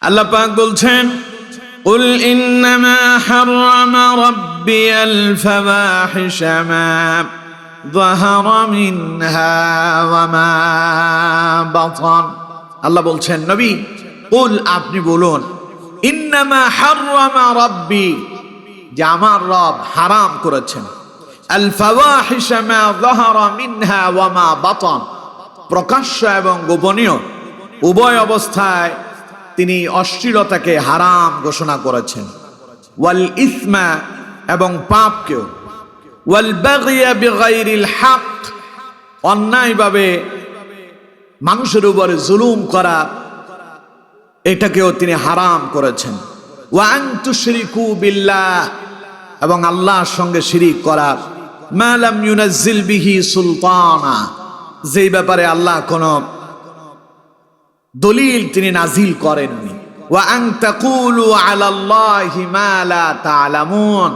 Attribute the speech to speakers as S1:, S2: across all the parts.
S1: আল্লাহ পাক বলছেন, قل إنما حرم ربي الفواحش ما ظهر منها وما بطن। আল্লাহ বলছেন, নবী কুল, আপনি বলুন, ইন্নামা হাররামা রাব্বি, যে আমার রব হারাম করেছেন, আল ফাওয়াহিশ মা যাহারা মিনহা ওয়া মা বাতান, প্রকাশ্য এবং গোপনীয় উভয় অবস্থায় তিনি অশ্লীলতাকে হারাম ঘোষণা করেছেন, ওয়াল ইসমা, এবং পাপকেও, ওয়াল বাগিয়া বিগাইরিল হক, অন্যায়ভাবে মানুষের উপরে জুলুম করা, এটাকেও তিনি হারাম করেছেন, ওয়া আন তুশরিকু বিল্লাহ, এবং আল্লাহর সঙ্গে শিরিক করা, মা লাম ইউনাজ্জিল বিহি সুলতানা, যেই ব্যাপারে আল্লাহ কোনো দলিল তিনি নাজিল করেননি, ওয়া আন তাকুলু আলাল্লাহি মা লা তা'লামুন,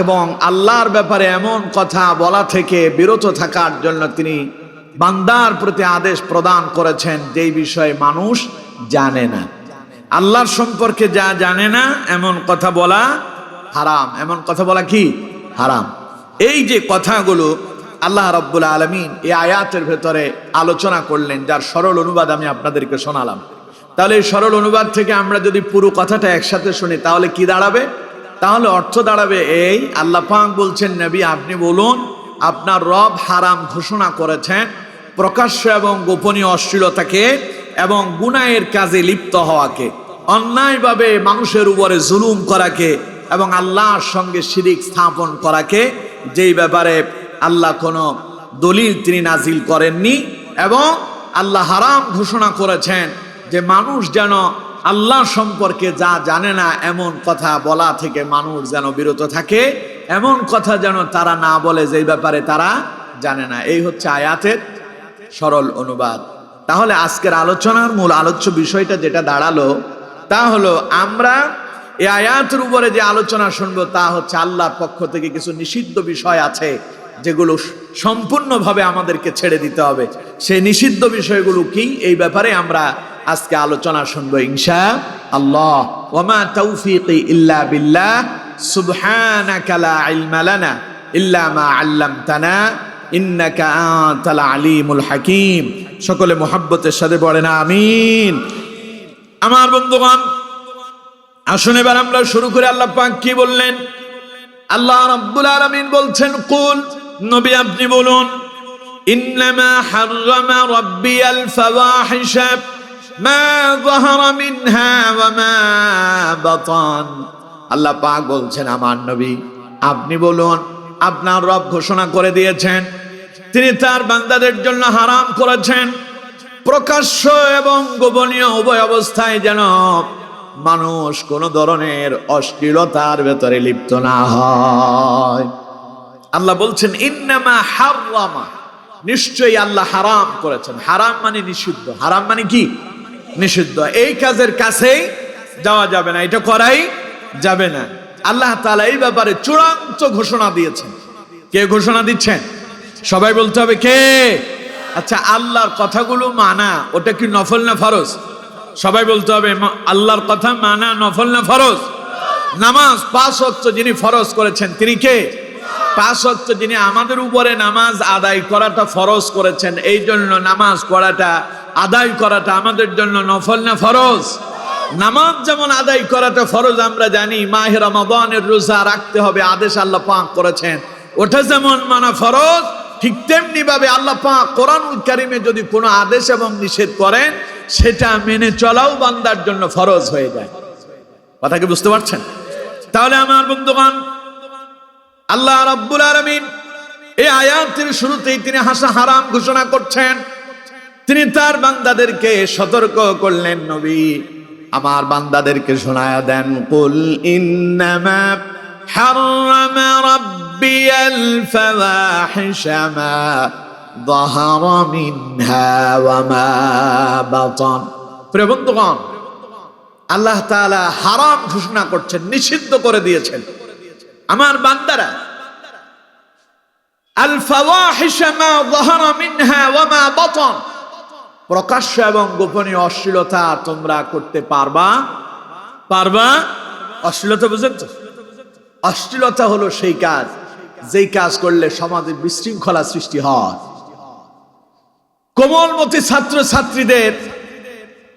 S1: এবং আল্লাহর ব্যাপারে এমন কথা বলা থেকে বিরত থাকার জন্য তিনি বান্দার প্রতি আদেশ প্রদান করেছেন যেই বিষয়ে মানুষ জানে না। আল্লাহর সম্পর্কে যা জানে না এমন কথা বলা হারাম। এমন কথা বলা কি হারাম। এই যে কথাগুলো আল্লাহ রাব্বুল আলামিন এই আয়াতের ভেতরে আলোচনা করলেন, যার সরল অনুবাদ আমি আপনাদেরকে শোনালাম। তাহলে এই সরল অনুবাদ থেকে আমরা যদি পুরো কথাটা একসাথে শুনি তাহলে কি দাঁড়াবে? তাহলে অর্থ দাঁড়াবে এই, আল্লাহ পাক বলছেন, নবী আপনি বলুন, আপনার রব হারাম ঘোষণা করেছেন প্রকাশ্য এবং গোপনীয় অশ্লীলতাকে এবং গুনাহের কাজে লিপ্ত হওয়াকে, অন্যায়ভাবে মানুষের উপরে জুলুম করাকে এবং আল্লাহর সঙ্গে শিরিক স্থাপন করাকে, যেই ব্যাপারে আল্লাহ কোনো দলিল তিনি নাজিল করেননি, এবং আল্লাহ হারাম ঘোষণা করেছেন যে মানুষ যেন আল্লাহ সম্পর্কে যা জানে না এমন কথা বলা থেকে মানুষ যেন বিরত থাকে, এমন কথা যেন তারা না বলে যেই ব্যাপারে তারা জানে না। এই হচ্ছে আয়াতের সরল অনুবাদ। তাহলে আজকের আলোচনার মূল আলোচ্য বিষয়টা যেটা দাঁড়ালো তা হলো, আমরা এই আয়াতের উপরে যে আলোচনা শুনবো তা হচ্ছে আল্লাহর পক্ষ থেকে কিছু নিষিদ্ধ বিষয় আছে যেগুলো সম্পূর্ণভাবে আমাদেরকে ছেড়ে দিতে হবে। সেই নিষিদ্ধ বিষয়গুলো কি, এই ব্যাপারে আমরা আজকে আলোচনা শুনবো ইনশাআল্লাহ। ওয়া মা তাওফীকি ইল্লা বিল্লাহ, সুবহানাকা লা ইলমা লানা ইল্লা মা আল্লামতানা ইন্নাকা আনতাল আলিমুল হাকীম। সকলে মুহাব্বতের সাথে পড়েন আমিন। আমার বন্ধুগণ, আসুন এবার আমরা শুরু করে। আল্লাহ পাক কি বললেন? আল্লাহ রাব্বুল আলামিন বলছেন, কুল, নবী আপনি বলুন, ইন্নামা হাররামা রাব্বিয়াল ফাওয়াহিশ মা যাহারা মিনহা ওয়া মা বাতান। আল্লাহ পাক বলছেন, আমার নবী আপনি বলুন, আপনার রব ঘোষণা করে দিয়েছেন, তিনি তার বান্দাদের জন্য হারাম করেছেন প্রকাশ্য এবং গোপনীয় উভয় অবস্থায় যেন মানুষ কোন ধরনের অশ্লীলতার ভেতরে লিপ্ত না হয়। আল্লাহ বলছেন, ইন্নামা হাররামা, নিশ্চয়ই আল্লাহ হারাম করেছেন। হারাম মানে নিষিদ্ধ। হারাম মানে কি? নিষিদ্ধ। এই কাজের কাছেই যাওয়া যাবে না, এটা করাই যাবে না। আল্লাহ তাআলা এই ব্যাপারে চূড়ান্ত ঘোষণা দিয়েছেন। কে ঘোষণা দিচ্ছেন? সবাই বলতে হবে কে? আচ্ছা, আল্লাহর কথাগুলো মানা ওটা কি নফল না ফরজ? সবাই বলতে হবে, আল্লাহর কথা মানা নফল না ফরজ? নামাজ 5 ওয়াক্ত যিনি ফরজ করেছেন তিনি কে? 5 ওয়াক্ত যিনি আমাদের উপরে নামাজ আদায় করাটা ফরজ করেছেন, এই জন্য নামাজ পড়াটা আদায় করাটা আমাদের জন্য নফল না ফরজ? নামাজ যেমন আদায় করাটা ফরজ আমরা জানি, মাহে রমাদানের রোজা রাখতে হবে আদেশ আল্লাহ পাক করেছেন, ওটা যেমন মানা ফরজ, ঠিক তেমনি ভাবে আল্লাহ পাক কোরআনুল কারীমে যদি কোনো আদেশ এবং নিষেধ করেন সেটা মেনে চলাও বান্দার জন্য ফরজ হয়ে যায়। কথা কি বুঝতে পারছেন? তাহলে আমার বন্ধুগণ, আল্লাহ রাব্বুল আলামিন এই আয়াতের শুরুতেই তিনি হারাম ঘোষণা করছেন। তিনি তার বান্দাদেরকে সতর্ক করলেন, নবী আমার বান্দাদেরকে শোনায়া দেন, কুল ইন্নামা হাররামা রাব্বিয়াল ফাওয়াহিশ মা যাহারা মিনহা ওয়া মা বাতান। প্রিয় বন্ধুগণ, আল্লাহ তাআলা হারাম ঘোষণা করছেন, নিষিদ্ধ করে দিয়েছেন আমার বান্দারা আল ফাওয়াহিশ মা যাহারা মিনহা ওয়া মা বাতান, প্রকাশ্য এবং গোপনীয় অশ্লীলতা তোমরা করতে পারবা? অশ্লীলতা বুঝেন তো? অশ্লীলতা হলো সেই কাজ যেই কাজ করলে সমাজে বিশৃঙ্খলা সৃষ্টি হয়। কোমলমতি ছাত্র ছাত্রীদের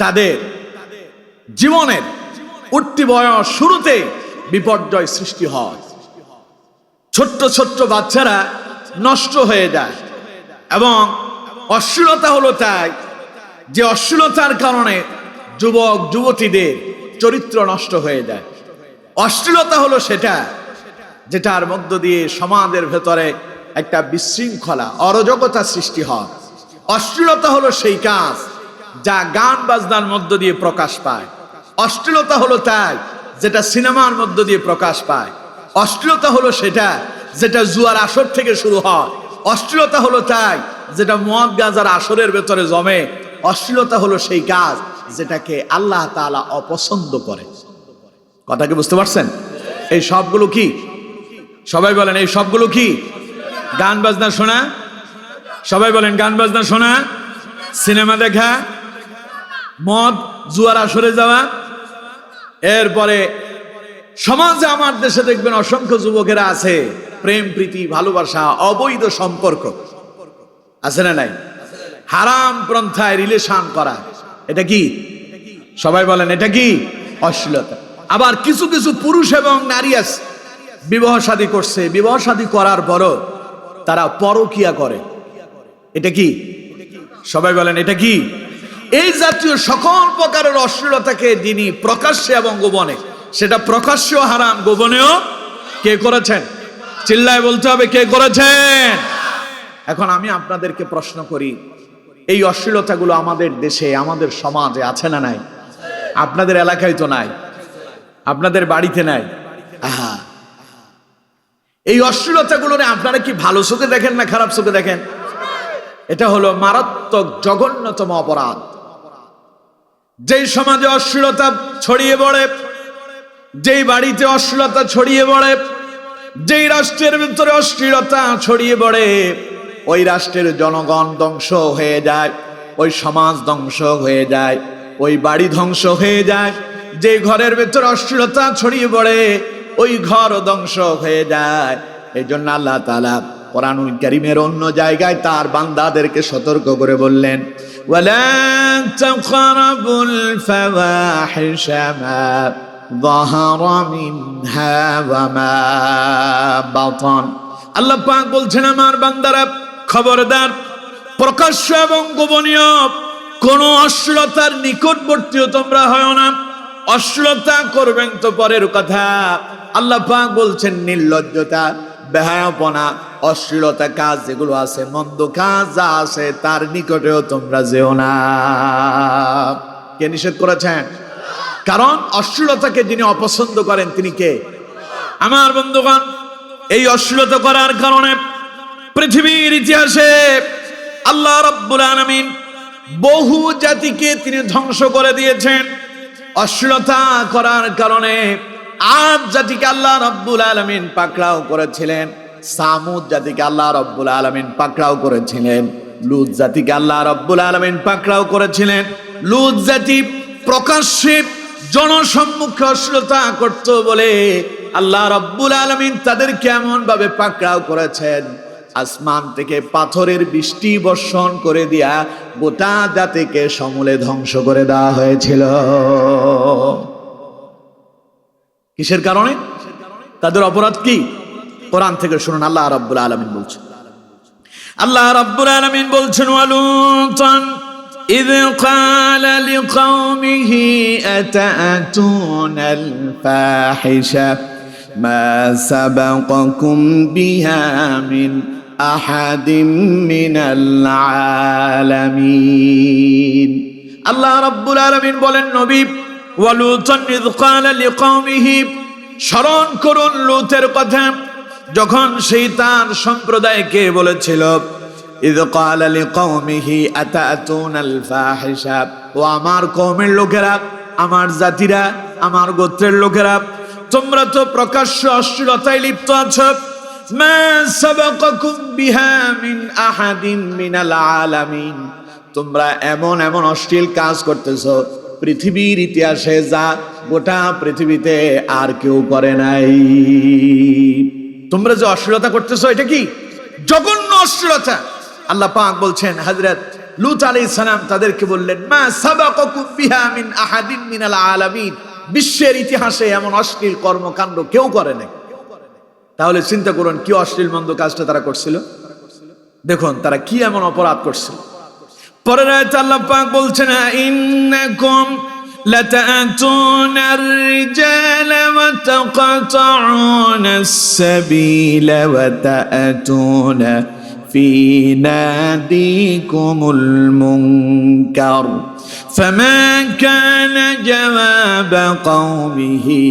S1: তাদের জীবনের উঠতি বয়স শুরুতে বিপর্যয় সৃষ্টি হয়। ছোট্ট ছোট্ট বাচ্চারা নষ্ট হয়ে যায়। এবং অশ্লীলতা হলো তাই যে অশ্লীলতার কারণে যুবক যুবতীদের চরিত্র নষ্ট হয়ে যায়। অশ্লীলতা হলো সেটা যেটার মধ্য দিয়ে সমাজের ভেতরে একটা বিশৃঙ্খলা অরাজকতা সৃষ্টি হয়। অশ্লীলতা হলো সেই কাজ যা গান বাজনার মধ্য দিয়ে প্রকাশ পায়। অশ্লীলতা হলো তাই যেটা সিনেমার মধ্য দিয়ে প্রকাশ পায়। অশ্লীলতা হলো সেটা যেটা জুয়ার আসর থেকে শুরু হয়। অশ্লীলতা হলো তাই যেটা মদ গাঁজার আসরের ভেতরে জমে। অশ্লীলতা হলো সেই কাজ যেটাকে আল্লাহ তাআলা অপছন্দ করে। কথা কি বুঝতে পারছেন? এই সবগুলো কি? সবাই বলেন এই সবগুলো কি? গান বাজনা শোনা, সবাই বলেন গান বাজনা শোনা, সিনেমা দেখা, মদ জুয়ার আসরে যাওয়া। এরপরে সমাজে আমার দেশে দেখবেন অসংখ্য যুবকেরা আছে প্রেম প্রীতি ভালোবাসা অবৈধ সম্পর্ক আছে না নাই? হারাম পন্থায় রিলেশন করা, এটা কি? সবাই বলেন এটা কি? অশ্লীলতা। আবার কিছু কিছু পুরুষ এবং নারী আছে বিবাহ শাদী করছে, বিবাহ শাদী করার পরও তারা পরকিয়া করে, এটা কি? সবাই বলেন এটা কি? এই জাতীয় সকল প্রকারের অশ্লীলতাকে যিনি প্রকাশ্যে এবং গোপনে, সেটা প্রকাশ্যেও হারাম গোপনেও কে করেছেন? চিল্লায় বলতে হবে কে করেছেন। এখন আমি আপনাদেরকে প্রশ্ন করি, এই অশ্লীলতাগুলো আমাদের দেশে আমাদের সমাজে আছে না নাই? আপনাদের এলাকায় তো নাই, আপনাদের বাড়িতে নাই। আহা, এই অশ্লীলতাগুলো আপনারা কি ভালো চোখে দেখেন না খারাপ চোখে দেখেন? এটা হলো মারাত্মক জঘন্যতম অপরাধ। যেই সমাজে অশ্লীলতা ছড়িয়ে পড়ে, যেই বাড়িতে অশ্লীলতা ছড়িয়ে পড়ে, যেই রাষ্ট্রের ভিতরে অশ্লীলতা ছড়িয়ে পড়ে, ওই রাষ্ট্রের জনগণ ধ্বংস হয়ে যায়, ওই সমাজ ধ্বংস হয়ে যায়, ওই বাড়ি ধ্বংস হয়ে যায়। যে ঘরের ভিতরে অশ্লীলতা ছড়িয়ে পড়ে ওই ঘর ধ্বংস হয়ে যায়। এই জন্য আল্লাহ তাআলা কোরআনুল কারীমের অন্য জায়গায় তার বান্দাদেরকে সতর্ক করে বললেন, ওয়ালা তাকরাবুল ফাওয়াহিশা মা যাহারা মিনহা ওয়া মা বাতান। আল্লাহ পাক বলছেন, আমার বান্দারা খবরদার, প্রকাশ্য এবং গোপনীয় কোন অশ্লীলতার নিকটবর্তীও তোমরা হয় না। অশ্লীলতা করবেন তো পরের কথা, আল্লাহ পাক বলছেন নির্লজ্জতা বেহায়াপনা অশ্লীলতা কাজ যেগুলো আছে, মন্দ কাজ যা আছে তার নিকটেও তোমরা যেও না। কে নিষেধ করেছেন? কারণ অশ্লীলতাকে যিনি অপছন্দ করেন তিনি কে? আমার বন্ধুগণ, এই অশ্লীলতা করার কারণে পৃথিবীর ইতিহাসে আল্লাহ রাব্বুল আলামিন বহু জাতিকে তিনি ধ্বংস করে দিয়েছেন। অশ্লীলতা করার কারণে আদ জাতিকে আল্লাহ রাব্বুল আলামিন পাকড়াও করেছিলেন, সামুদ জাতিকে আল্লাহ রাব্বুল আলামিন পাকড়াও করেছিলেন, লূত জাতিকে আল্লাহ রাব্বুল আলামিন পাকড়াও করেছিলেন। লূত জাতি প্রকাশ্যে জনসম্মুখে অশ্লীলতা করত বলে আল্লাহ রাব্বুল আলামিন তাদেরকে এমন ভাবে পাকড়াও করেছেন, আসমান থেকে পাথরের বৃষ্টি বর্ষণ করে দিয়া গোটা জাতিকে সমূলে ধ্বংস করে দেওয়া হয়েছিল। কিসের কারণে? তাদের অপরাধ কি? কোরআন থেকে শুনুন, আল্লাহ রাব্বুল আলামিন বলছেন, আল্লাহ রাব্বুল আলামিন বলছেন, ওয়ালুতান ইয ক্বালা লিকওমিহি আতা'তুনাল ফাহিশা মা সাবাকাকুম বিহা মিন আহাদিম মিনাল আলামিন। আল্লাহ রাব্বুল আলামিন বলেন, নবী ওয়ালুতান ইয ক্বালা লিকওমিহি, স্মরণ করুন লূতের কথা যখন সেই তার সম্প্রদায়কে বলেছিল, ইয ক্বালা লিকওমিহি আতা'তুনাল ফাহিশা, ও আমার কওমের লোকেরা, আমার জাতিরা, আমার গোত্রের লোকেরা, তোমরা তো প্রকাশ্য অশ্লীলতায় লিপ্ত আছো। মা সাবাকাকুম বিহা মিন আহাদিন মিনাল আলামিন, তোমরা এমন এমন অশ্লীল কাজ করতেছো পৃথিবীর ইতিহাসে যা গোটা পৃথিবীতে আর কেউ করে নাই। তোমরা যে অশ্লীলতা করতেছো এটা কি জঘন্য অশ্লীলতা। আল্লাহ পাক বলছেন হযরত লূত আলাইহিস সালাম তাদেরকে বললেন, মা সাবাকাকুম বিহা মিন আহাদিন মিনাল আলামিন, বিশ্বের ইতিহাসে এমন অশ্লীল কর্মকাণ্ড কেউ করে নাই। তাহলে চিন্তা করুন কি অশ্লীল মন্দ কাজটা তারা করছিল। দেখুন তারা কি এমন অপরাধ করছিল। পরের আয়াতে আল্লাহ পাক বলছেন, ইন্নাকুম লাতা'তুনার রিজালা ওয়া তাকতাউনাস সাবিলা ওয়া তা'তুনা ফি নাদিকুমুল মুনকার ফামা কানা জাওয়াবা কওমিহি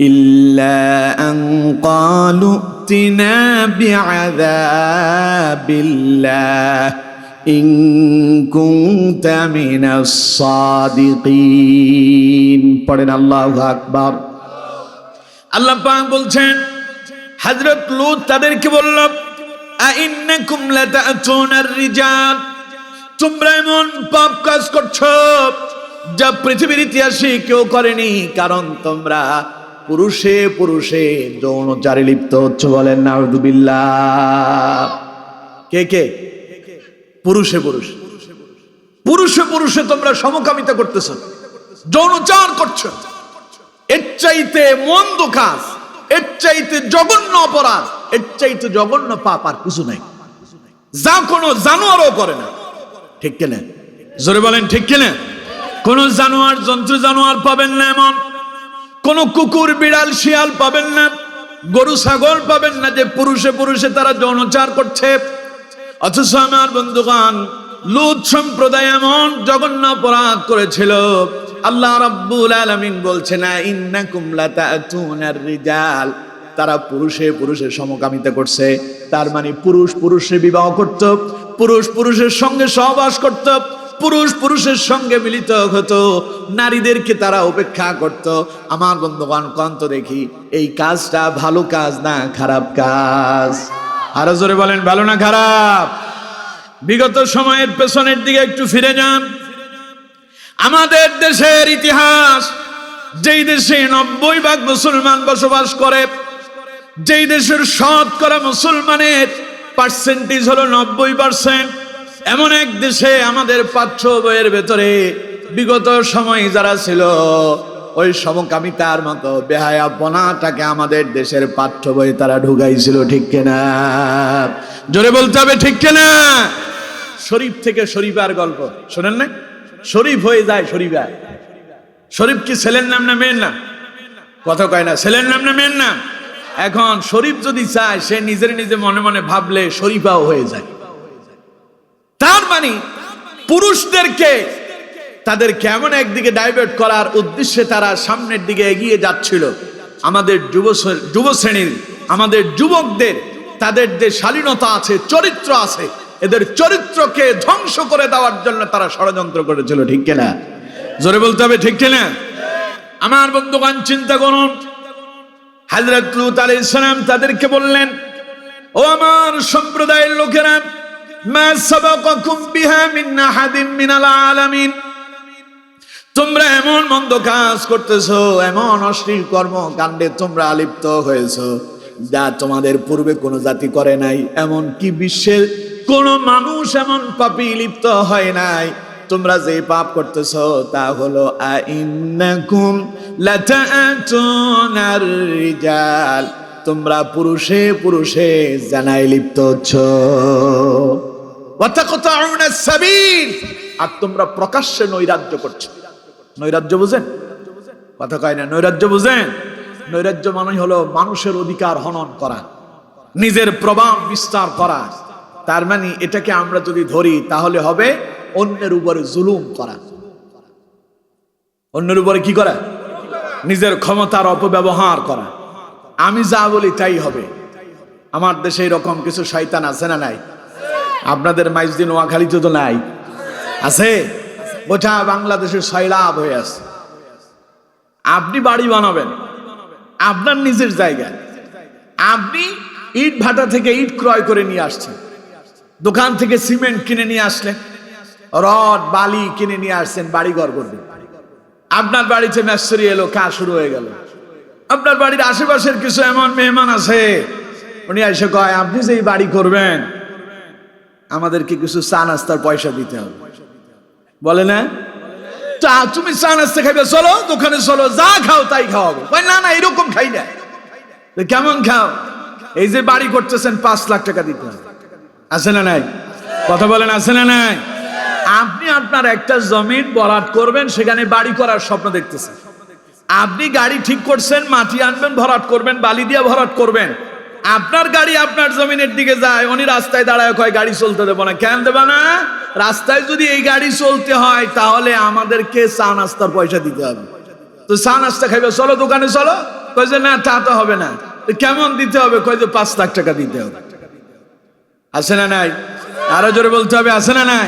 S1: ইল্লা আন ক্বালু ইতিনা বিআযাবিল্লাহ ইন কুনতা মিনাস সাদিকিন। পড়েন আল্লাহু আকবার। আল্লাহ পাক বলছেন হযরত লূত তাদেরকে বলল, আইন্নাকুম লাতা'তুনার রিজাল, তোমরা এমন পাপ কাজ করছো যা পৃথিবীর ইতিহাসে কেউ করেনি। কারণ তোমরা পুরুষে পুরুষে যৌনচারে লিপ্ত হচ্ছ। বলেন নাউযুবিল্লাহ। কে কে? পুরুষে পুরুষ, পুরুষে পুরুষে তোমরা সমকামিতা করতেছ, যৌনচার করছো। এর চাইতে মন্দ কাজ, এর চাইতে জঘন্য অপরাধ, এর চাইতে জঘন্য পাপ আর কিছু নাই, যা কোনো জানোয়ারও করে না। ঠিক কিনা? জোরে বলেন ঠিক কিনা? কোন জানোয়ার, জন্তু জানোয়ার পাবেন না এমন, কোন কুকুর বিড়াল শিয়াল পাবেন না, গরু ছাগল পাবেন না যে পুরুষে পুরুষে তারা যৌনচার করছে। অথচ আমার বন্ধুগণ, লূত সম্প্রদায় এমন জঘন্য অপরাধ করেছিল। আল্লাহ রাব্বুল আলামিন বলছেন, ইন্নাকুম লাতা'তুনার রিজাল, তারা পুরুষে পুরুষে সমকামিতা করছে। তার মানে পুরুষ পুরুষে বিবাহ করত, পুরুষ পুরুষের সঙ্গে সহবাস করত, পুরুষ পুরুষের সঙ্গে মিলিত হতো, নারীদেরকে তারা উপেক্ষা করত। আমার বন্ধুগণ, কন্ত দেখি এই কাজটা ভালো কাজ না খারাপ কাজ? আরো জোরে বলেন, ভালো না খারাপ? বিগত সময়ের পেছনের দিকে একটু ফিরে যান। আমাদের দেশের ইতিহাস, যেই দেশে 90% মুসলমান বসবাস করে, যেই দেশের শতকরা মুসলমানের পার্সেন্টেজ হলো 90%, এমন এক দেশে আমাদের পাঠ্য বইয়ের ভেতরে বিগত সময় যারা ছিল ওই সমকামিতার মতো বেহায়াপনাটাকে আমাদের দেশের পাঠ্য বই তারা ঢুকাইছিল। ঠিক কিনা? জোরে বলতে হবে ঠিক কিনা? শরীফ থেকে শরীফার গল্প শোনেন না? শরীফ হয়ে যায় শরীফা। শরীফ কি ছেলের নাম না মেয়ের নাম? কথা কয় না, ছেলের নাম না মেয়ের নাম? এখন শরীফ যদি চায়, সে নিজের নিজে মনে মনে ভাবলে শরীফাও হয়ে যায়। তার মানে পুরুষদেরকে তাদের কেমন একদিকে ডাইভার্ট করার উদ্দেশ্যে তারা সামনের দিকে এগিয়ে যাচ্ছিল। আমাদের যুব শ্রেণীর, আমাদের যুবকদের, তাদের যে শালীনতা আছে, চরিত্র আছে, এদের চরিত্রকে ধ্বংস করে দেওয়ার জন্য তারা ষড়যন্ত্র করেছিল। ঠিক কিনা? জোরে বলতে হবে ঠিক কিনা? আমার বন্ধুগণ, চিন্তা করুন, হযরত লূত আলাইহিস সালাম তাদেরকে বললেন, ও আমার সম্প্রদায়ের লোকেরা, মা সাবাকাকুম বিহা মিন আহাদিন মিনাল আলামিন, তোমরা এমন মন্দ কাজ করতেছো, এমন অশ্লীল কর্মকাণ্ডে তোমরা লিপ্ত হয়েছো যা তোমাদের পূর্বে কোনো জাতি করে নাই। এমন কি বিশ্বের কোন মানুষ এমন পাপী লিপ্ত হয় নাই। তোমরা যে পাপ করতেছো তা হলো আইন্নাকুম লাতা'তুনার রিজাল, তোমরা পুরুষে পুরুষে জানাই লিপ্ত হচ্ছ। ওয়া তাকতাউনাস সাবিল, আর তোমরা প্রকাশ্যে নৈরাজ্য করছো। নৈরাজ্য বুঝেন? কথা কয় না, নৈরাজ্য বুঝেন? নৈরাজ্য মানে হলো মানুষের অধিকার হনন করা, নিজের প্রভাব বিস্তার করা। তার মানে এটাকে আমরা যদি ধরি তাহলে হবে অন্যের উপরে জুলুম করা। অন্যের উপরে কি করা? নিজের ক্ষমতার অপব্যবহার করা। আমি যা বলি তাই হবে। আমার দেশে এরকম কিছু শয়তান আছে না নাই? আপনাদের মাইজদিন নোয়াখালীতে তো নাই? আছে? গোটা বাংলাদেশের সয়লাভ হয়ে আছে। আপনি বাড়ি বানাবেন আপনার নিজের জায়গায়, আপনি ইট ভাটা থেকে ইট ক্রয় করে নিয়ে আসছেন, দোকান থেকে সিমেন্ট কিনে নিয়ে আসলেন, রড বালি কিনে নিয়ে আসছেন, বাড়ি ঘর করবেন। আপনার বাড়িতে মিস্ত্রি এলো, কাজ শুরু হয়ে গেল। আপনার বাড়ির আশেপাশের কিছু এমন মেহমান আছে, উনি এসে কয় আপনি যে এই বাড়ি করবেন আমাদেরকে কিছু চা নাস্তার পয়সা দিতে হবে। বলে না, তুমি চা নাস্তা খাইবে, চলো দোকানে চলো, যা খাও তাই খাওয়াবো। না না, এরকম খাই না। কেমন খাও? এই যে বাড়ি করতেছেন 5 লাখ টাকা দিতে হবে। আছে না নাই? কথা বলেন, আছে না নাই? আপনি আপনার একটা জমিন ভরাট করবেন, সেখানে বাড়ি করার স্বপ্ন দেখতেছেন। আপনি গাড়ি ঠিক করছেন, মাটি আনবেন, ভরাট করবেন, বালি দিয়ে ভরাট করবেন। আপনার গাড়ি আপনার জমিনের দিকে যায়, উনি রাস্তায় দাঁড়ায় কয় গাড়ি চলতে দেবো না। কেন দেবো না? রাস্তায় যদি এই গাড়ি চলতে হয় তাহলে আমাদেরকে চা নাস্তার পয়সা দিতে হবে। তো চা নাস্তা খাইবে, চলো দোকানে চলো। কয় যে না, তা তো হবে না। কেমন দিতে হবে? কয় যে 5 লাখ টাকা দিতে হবে। আছে না নাই? আরো জোরে বলতে হবে, আছে না নাই?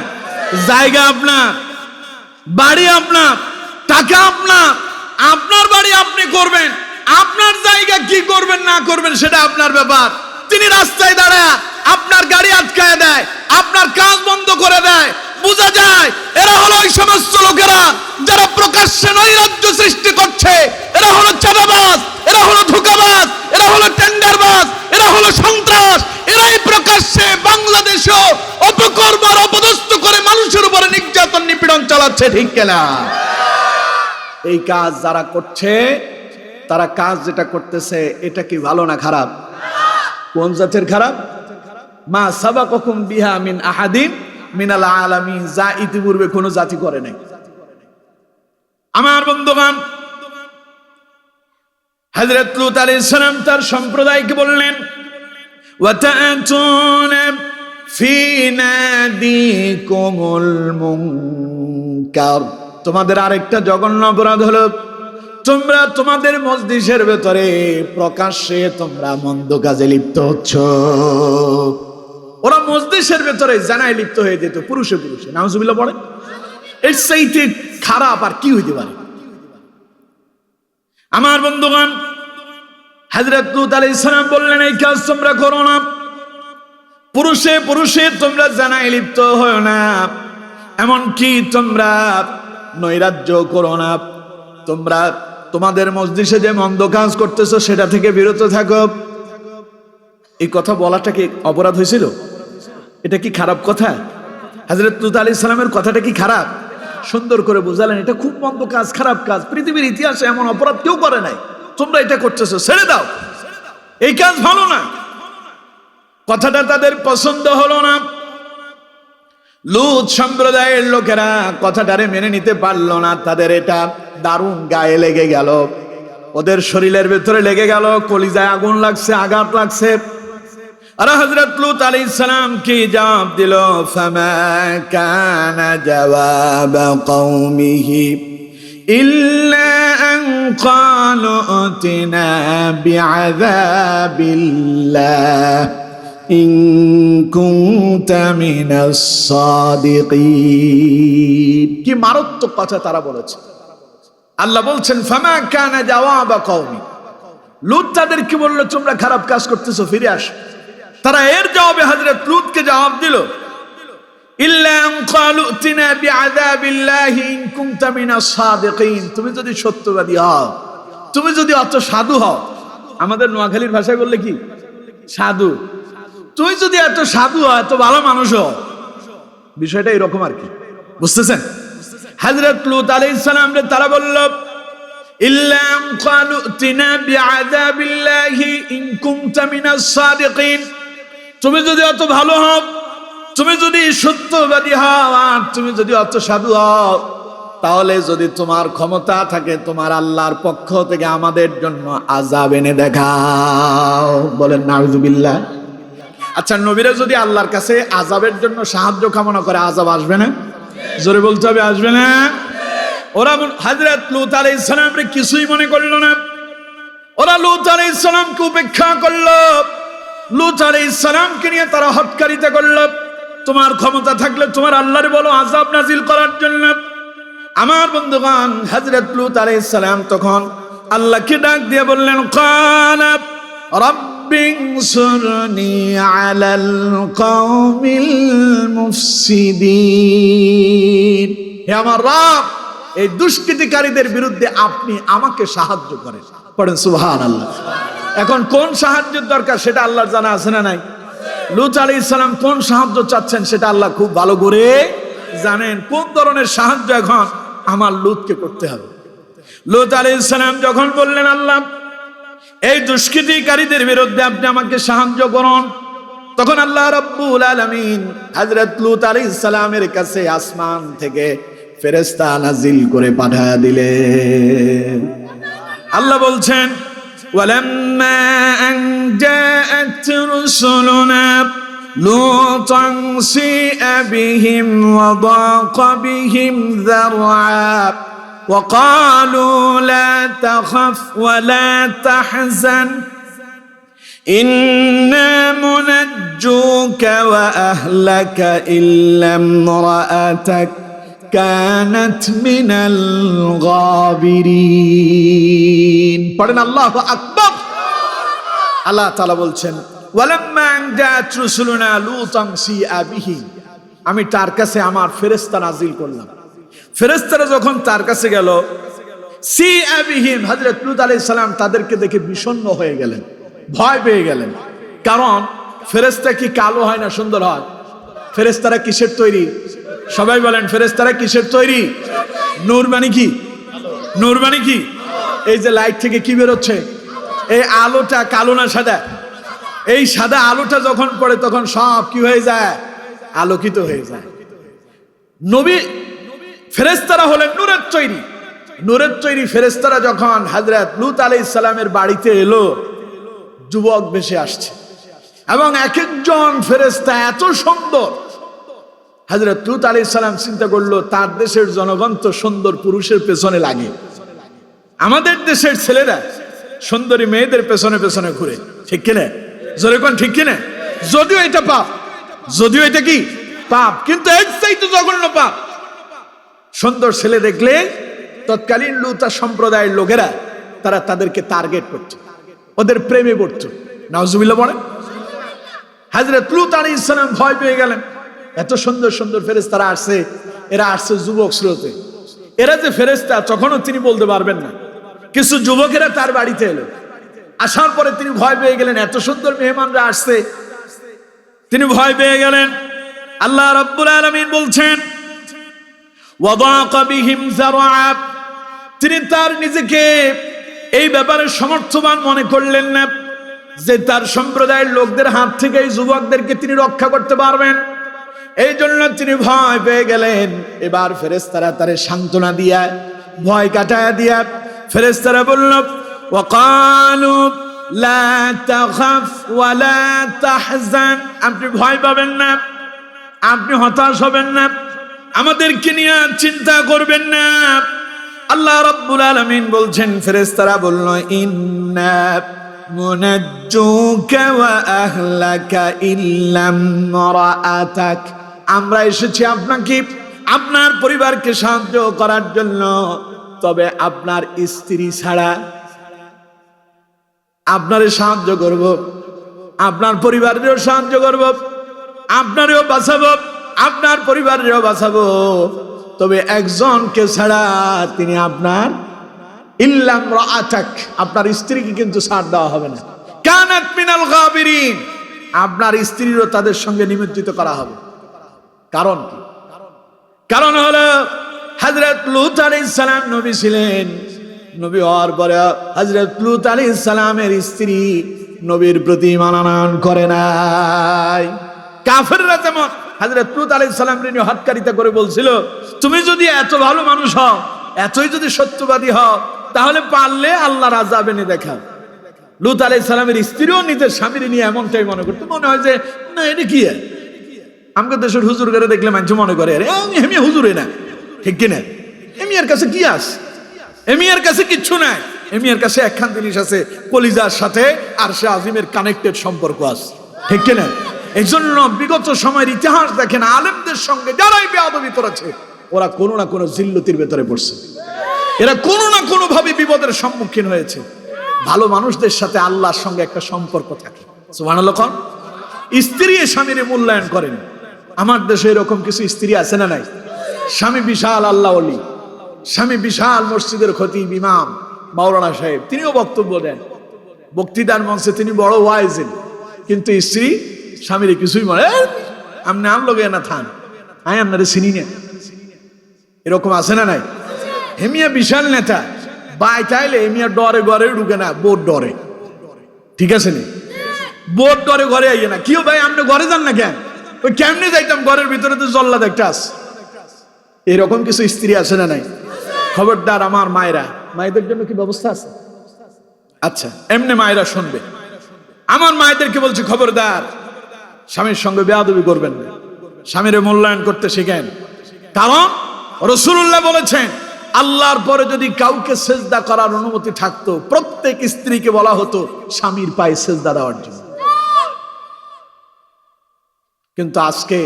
S1: জায়গা আপনার, বাড়ি আপনার, টাকা আপনার, আপনার বাড়ি আপনি করবেন, আপনার জায়গা কি করবেন না করবেন সেটা আপনার ব্যাপার। তিনি রাস্তায় দাঁড়ায় আপনার গাড়ি আটকায় দেয়, আপনার কাজ বন্ধ করে দেয়। বোঝা যায় এরা হলো ওই সমস্ত লোকেরা যারা প্রকাশ্যে নৈরাজ্য সৃষ্টি করছে। এরা হলো চাঁদাবাজ, এরা হলো ধোঁকাবাজ, এরা হলো টেন্ডারবাজ, এরা হলো সন্ত্রাস। এরাই প্রকাশ্যে বাংলাদেশে অপকর্ম আর অপদস্থ করে মানুষের উপরে নির্যাতন নিপীড়ন চালাচ্ছে। ঠিক কিনা? এই কাজ যারা করছে, তারা কাজ যেটা করতেছে এটা কি ভালো না খারাপ? কোন জাতের খারাপ? মা সাবাকুম বিহা মিন আহাদিন মিনাল আলামিন, যা ইতিপূর্বে কোন জাতি করে নাই। আমার বন্ধুগণ, হযরত লূত আলাইহিস সালাম তার সম্প্রদায়কে বললেন, ওয়াতাতুনা ফি নাদিকুমুল মুনকার, তোমাদের আরেকটা জঘন্য অপরাধ হলো তোমরা তোমাদের মজলিসের ভেতরে প্রকাশ্যে তোমরা মন্দ কাজে লিপ্ত হচ্ছ। ওরা মজলিসের ভেতরে জানায় লিপ্ত হয়ে যেত, পুরুষে পুরুষে। নাউজুবিল্লাহ পড়ে। এর চাইতে খারাপ আর কি হইতে পারে? আমার বন্ধুগণ, হযরত লূত আলাইহিস সালাম বললেন, এই কাজ তোমরা করো না। পুরুষে পুরুষে তোমরা জানায় লিপ্ত হয় না, এমনকি তোমরা নৈরাজ্য করো না। তোমরা তোমাদের মজলিসে যে মন্দ কাজ করতেছো সেটা থেকে বিরত থাকো। এই কথা বলাটা কি অপরাধ হয়েছিল? এটা কি খারাপ কথা? হযরত লূত আলাইহিস সালামের কথাটা কি খারাপ? সুন্দর করে বুঝালেন, এটা খুব মন্দ কাজ, খারাপ কাজ। পৃথিবীর ইতিহাসে এমন অপরাধ কেউ করে নাই। তোমরা এটা করতেছো, ছেড়ে দাও, এই কাজ ভালো না। কথাটা তাদের পছন্দ হলো না। লূত সম্প্রদায়ের লোকেরা কথাটারে মেনে নিতে পারলো না। তাদের এটা দারুণ গায়ে লেগে গেল, ওদের শরীরের ভেতরে লেগে গেল, কলিজায় আগুন লাগছে, আঘাত লাগছে। আর হযরত লূত আলাইহিস সালাম কি জবাব দিল? ফামা কানা জওয়াব কওমিহি ইল্লা আন ক্বালু আতিনা বিআযাবিল্লাহ ইন কুনতা মিনাস সাদিকিন। কি মারাত্মক কথা তারা বলেছে। আল্লাহ বলছেন, ফামা কানা জওয়াব কওমি, লূত তাদেরকে বলল তোমরা খারাপ কাজ করতেছো, ফিরে আসো। তারা এর জবাবে হযরত লূতকে জবাব দিল, ইল্লা আন ক্বালু আতিনা বিআযাবিল্লাহি ইন কুনতা মিনাস সাদিকিন, তুমি যদি সত্যবাদী হও, তুমি যদি অত সাধু হও, আমাদের নোয়াখালীর ভাষায় বললে কি সাধু, তুমি যদি এত সাধু হও, এত ভালো মানুষ হও, বিষয়টা এরকম আর কি, বুঝতেছেন? হযরত লূত আলাইহিস সালাম তারা বলল, ইল্লা আন ক্বালু আতিনা বিআযাবিল্লাহি ইন কুনতা মিনাস সাদিকিন, তুমি যদি অত ভালো হও, তুমি যদি সত্যবাদী হও, আর তুমি যদি অত সাধু হও, তাহলে যদি তোমার ক্ষমতা থাকে তোমার আল্লাহর পক্ষ থেকে আমাদের জন্য আযাব এনে দেখাও। বলেন নাউযুবিল্লাহ। আচ্ছা, নবীরা যদি আল্লাহর কাছে আযাবের জন্য সাহায্য কামনা করে, আযাব আসবে না? জোরে বলতে হবে, আসবে না? ওরা হযরত লূত আলাইহিস সালামকে কিছুই মনে করলো না। ওরা লূত আলাইহিস সালামকে উপেক্ষা করলো। লূত আলাইহিস সালামকে নিয়ে তারা হটকারিতা করলো। তোমার ক্ষমতা থাকলে তোমার আল্লাহরে বলো আযাব নাজিল করার জন্য। আমার বন্ধুগণ, হযরত লূত আলাইহিস সালাম তখন আল্লাহকে ডাক দিয়ে বললেন, ক্বালা রাব্ব রব্বিনসুরনি আলাল কওমিল মুফসিদিন, হে আমার রব, এই দুষ্কৃতিকারীদের বিরুদ্ধে আপনি আমাকে সাহায্য করেন। পড়েন সুবহানাল্লাহ। এখন কোন সাহায্যের দরকার সেটা আল্লাহর জানা আছে না নাই? লূত আলাইহিস সালাম কোন সাহায্য চাচ্ছেন সেটা আল্লাহ খুব ভালো করে জানেন। কোন ধরনের সাহায্য এখন আমার লূতকে করতে হবে। লূত আলাইহিস সালাম যখন বললেন, আল্লাহ এই দুষ্কৃতিকারীদের বিরুদ্ধে আপনি আমাকে সাহায্য করুন, তখন আল্লাহ রাব্বুল আলামিন হযরত লূত আলাইহিস সালামের কাছে আসমান থেকে ফেরেশতা নাজিল করে পাঠিয়ে দিলেন। আল্লাহ বলছেন, ওয়ালাম্মা আন জাআত রুসুলুনা লূতান সিআ বিহিম ওয়া দাqa বিহিম যারআ ওয়া ক্বালু লা তাখাফ ওয়া লা তাহজান ইন্না মুনাজ্জুকা ওয়া আহলাকা ইল্লা ইমরাআতাক কানাত মিনাল গাবিরিন। পড়েন আল্লাহু আকবার। আল্লাহ তাআলা বলছেন, ওয়ালাম্মা আন জাআত রুসুলুনা লূতান সিআ বিহি, আমি তার কাছে আমার ফেরেশতা নাজিল করলাম। ফেরেশতারা যখন তার কাছে গেল, সিআ বিহিম, হযরত লূত আলাইহিস সালাম তাদেরকে দেখে বিষণ্ণ হয়ে গেলেন, ভয় পেয়ে গেলেন। কারণ ফেরেশতা কি কালো হয় না সুন্দর হয়? ফেরেশতারা কিসের তৈরি? সবাই বলেন, ফেরেশতারা কিসের তৈরি? নূর মানে কি? নূর মানে কি? এই যে লাইট থেকে কি বের হচ্ছে, এই আলোটা কালো না সাদা? এই সাদা আলোটা যখন পড়ে তখন সব কি হয়ে যায়? আলোকিত হয়ে যায়। নবী ফেরেশতারা হলেন নূরের তৈরি। নূরের তৈরি ফেরেশতারা যখন হযরত লূত আলাইহিস সালামের বাড়িতে এলো, যুবক বেশে আসছে এবং এক একজন ফেরেশতা এত সুন্দর। হযরত লূত আলাইহিস সালাম চিন্তা করলো, তার দেশের জনগণ তো সুন্দর পুরুষের পেছনে লাগে, আমাদের দেশের ছেলেরা সুন্দরী মেয়েদের পেছনে পেছনে ঘুরে, ঠিক কিনা? জোরে কোন ঠিক কিনা? যদিও এটা পাপ, যদিও এটা কি পাপ, কিন্তু এর চাইতে জঘন্য পাপ। সুন্দর ছেলে দেখলে তৎকালীন লূতা সম্প্রদায়ের লোকেরা তারা তাদেরকে টার্গেট করত, ওদের প্রেমে পড়ত। নাউজুবিল্লাহ বলেন। হযরত লূত আলাইহিস সালাম ভয় পেয়ে গেলেন, এত সুন্দর সুন্দর ফেরেশতারা আসছে, এরা আসছে যুবক স্রোতে, এরা যে ফেরেশতা তখনও তিনি বলতে পারবেন না। কিছু যুবকেরা তার বাড়িতে এলো, আসার পরে তিনি ভয় পেয়ে গেলেন, এত সুন্দর মেহমানরা আসছে, তিনি ভয় পেয়ে গেলেন। আল্লাহ রাব্বুল আলামিন বলছেন, ওয়া দাqa বিহিম যারআ, তিনি তার নিজেকে এই ব্যাপারে সমর্থবান মনে করলেন না যে তার সম্প্রদায়ের লোকদের হাত থেকে এই যুবকদেরকে তিনি রক্ষা করতে পারবেন। এই জন্য তিনি ভয় পেয়ে গেলেন। এবার ফেরেশতারা তারে সান্ত্বনা দিয়া, ভয় কাটায়া দিয়া ফেরেশতারা বলল, ওয়া ক্বালু লা তাখাফ ওয়া লা তাহজান, আপনি ভয় পাবেন না, আপনি হতাশ হবেন না, আমাদেরকে নিয়ে চিন্তা করবেন না। আল্লাহ রাব্বুল আলামিন বলছেন, ফেরেশতারা বলল, ইন্না মুনাজ্জুকা ওয়া আহলাকা ইল্লা ইমরাআতাক, আমরা এসেছি আপনাকে, আপনার পরিবারকে সাহায্য করার জন্য, তবে আপনার স্ত্রী ছাড়া আপনারে সাহায্য করব, আপনার পরিবারেরও সাহায্য করব, আপনারও বাঁচাবো, আপনার পরিবারেরও বাঁচাবো, তবে একজনকে ছাড়া, তিনি আপনার ইল্লা ইমরাআতাক, আপনার স্ত্রীকে কিন্তু ছাড় দেওয়া হবে না। কানাত মিনাল গাবিরিন, আপনার স্ত্রীরও তাদের সঙ্গে নিমজ্জিত করা হবে। কারণ কি? কারণ হলো হযরত লূত আলাইহিস সালাম নবী ছিলেন, নবী হওয়ার পরে হযরত লূত আলাইহিস সালামের স্ত্রী নবীর প্রতি ঈমান আনয়ন করে নাই। কাফেররা যেমন হযরত লূত আলাইহিস সালামের নিয়ে হটকারিতা করে বলছিল, তুমি যদি এত ভালো মানুষ হও, এতই যদি সত্যবাদী হও, তাহলে পারলে আল্লাহর আযাব এনে দেখাও। লূত আলাইহিস সালামের স্ত্রীও নিজের স্বামীর নিয়ে এমনটাই মনে করতো, মনে হয় যে না এটা কি, আমাদের দেশের হুজুর করে দেখলে মানুষ মনে করে আমি হুজুরে না, ঠিক কিনা? এমিয়ার কাছে কি আস, এমিয়ার কাছে কিচ্ছু নাই, এমিয়ার কাছে একখান জিনিস আছে, কলিজার সাথে আরশে আজিমের কানেক্টেড সম্পর্ক আছে, ঠিক কিনা? এই জন্য বিগত সময়ের ইতিহাস দেখেন, আলেমদের সঙ্গে যারাই বেয়াদবি করেছে ওরা কোনো না কোনো জিল্লতির ভেতরে পড়ছে, এরা কোনো না কোনো ভাবে বিপদের সম্মুখীন হয়েছে। ভালো মানুষদের সাথে আল্লাহর সঙ্গে একটা সম্পর্ক থাকে। সুবহানাল্লাহ। স্ত্রী স্বামীর মূল্যায়ন করেন। আমার দেশে এরকম কিছু স্ত্রী আছে না নাই? স্বামী বিশাল আল্লাহ ওলি, স্বামী বিশাল মসজিদের খতিব ইমাম মাওলানা সাহেব, তিনিও বক্তব্য দেন, বক্তৃতার মঞ্চে তিনি বড় ওয়াইজেন, কিন্তু স্ত্রী স্বামীর কিছুই মনে আমনে আম লগে না থান, আয় আপনারে চিনি না। এরকম আছে না নাই? হেমিয়া বিশাল নেতা, বাই চাইলে হেমিয়া ডরে ঘরে ঢুকে না, বোর ডরে। ঠিক আছে নি? বোর ডরে ঘরে আইয়ে না। কিও ভাই আপনি ঘরে যান না কেন? ওই কেমনে যাইতাম, ঘরের ভিতরে তো জল্লাদ একটা আছে। এরকম কিছু স্ত্রী আছে না নাই? খবরদার আমার মায়েরা, মায়েদের জন্য কি ব্যবস্থা আছে? আচ্ছা, এমনি মায়েরা শুনবে। আমার মায়েদেরকে বলছি, খবরদার স্বামীর সঙ্গে বেয়াদবি করবেন না, স্বামীর মূল্যায়ন করতে শিখেন। কারণ রাসূলুল্লাহ বলেছেন, আল্লাহর পরে যদি কাউকে সেজদা করার অনুমতি থাকতো, প্রত্যেক স্ত্রীকে বলা হতো স্বামীর পায়ে সেজদা দেওয়ার জন্য। কিন্তু আজকে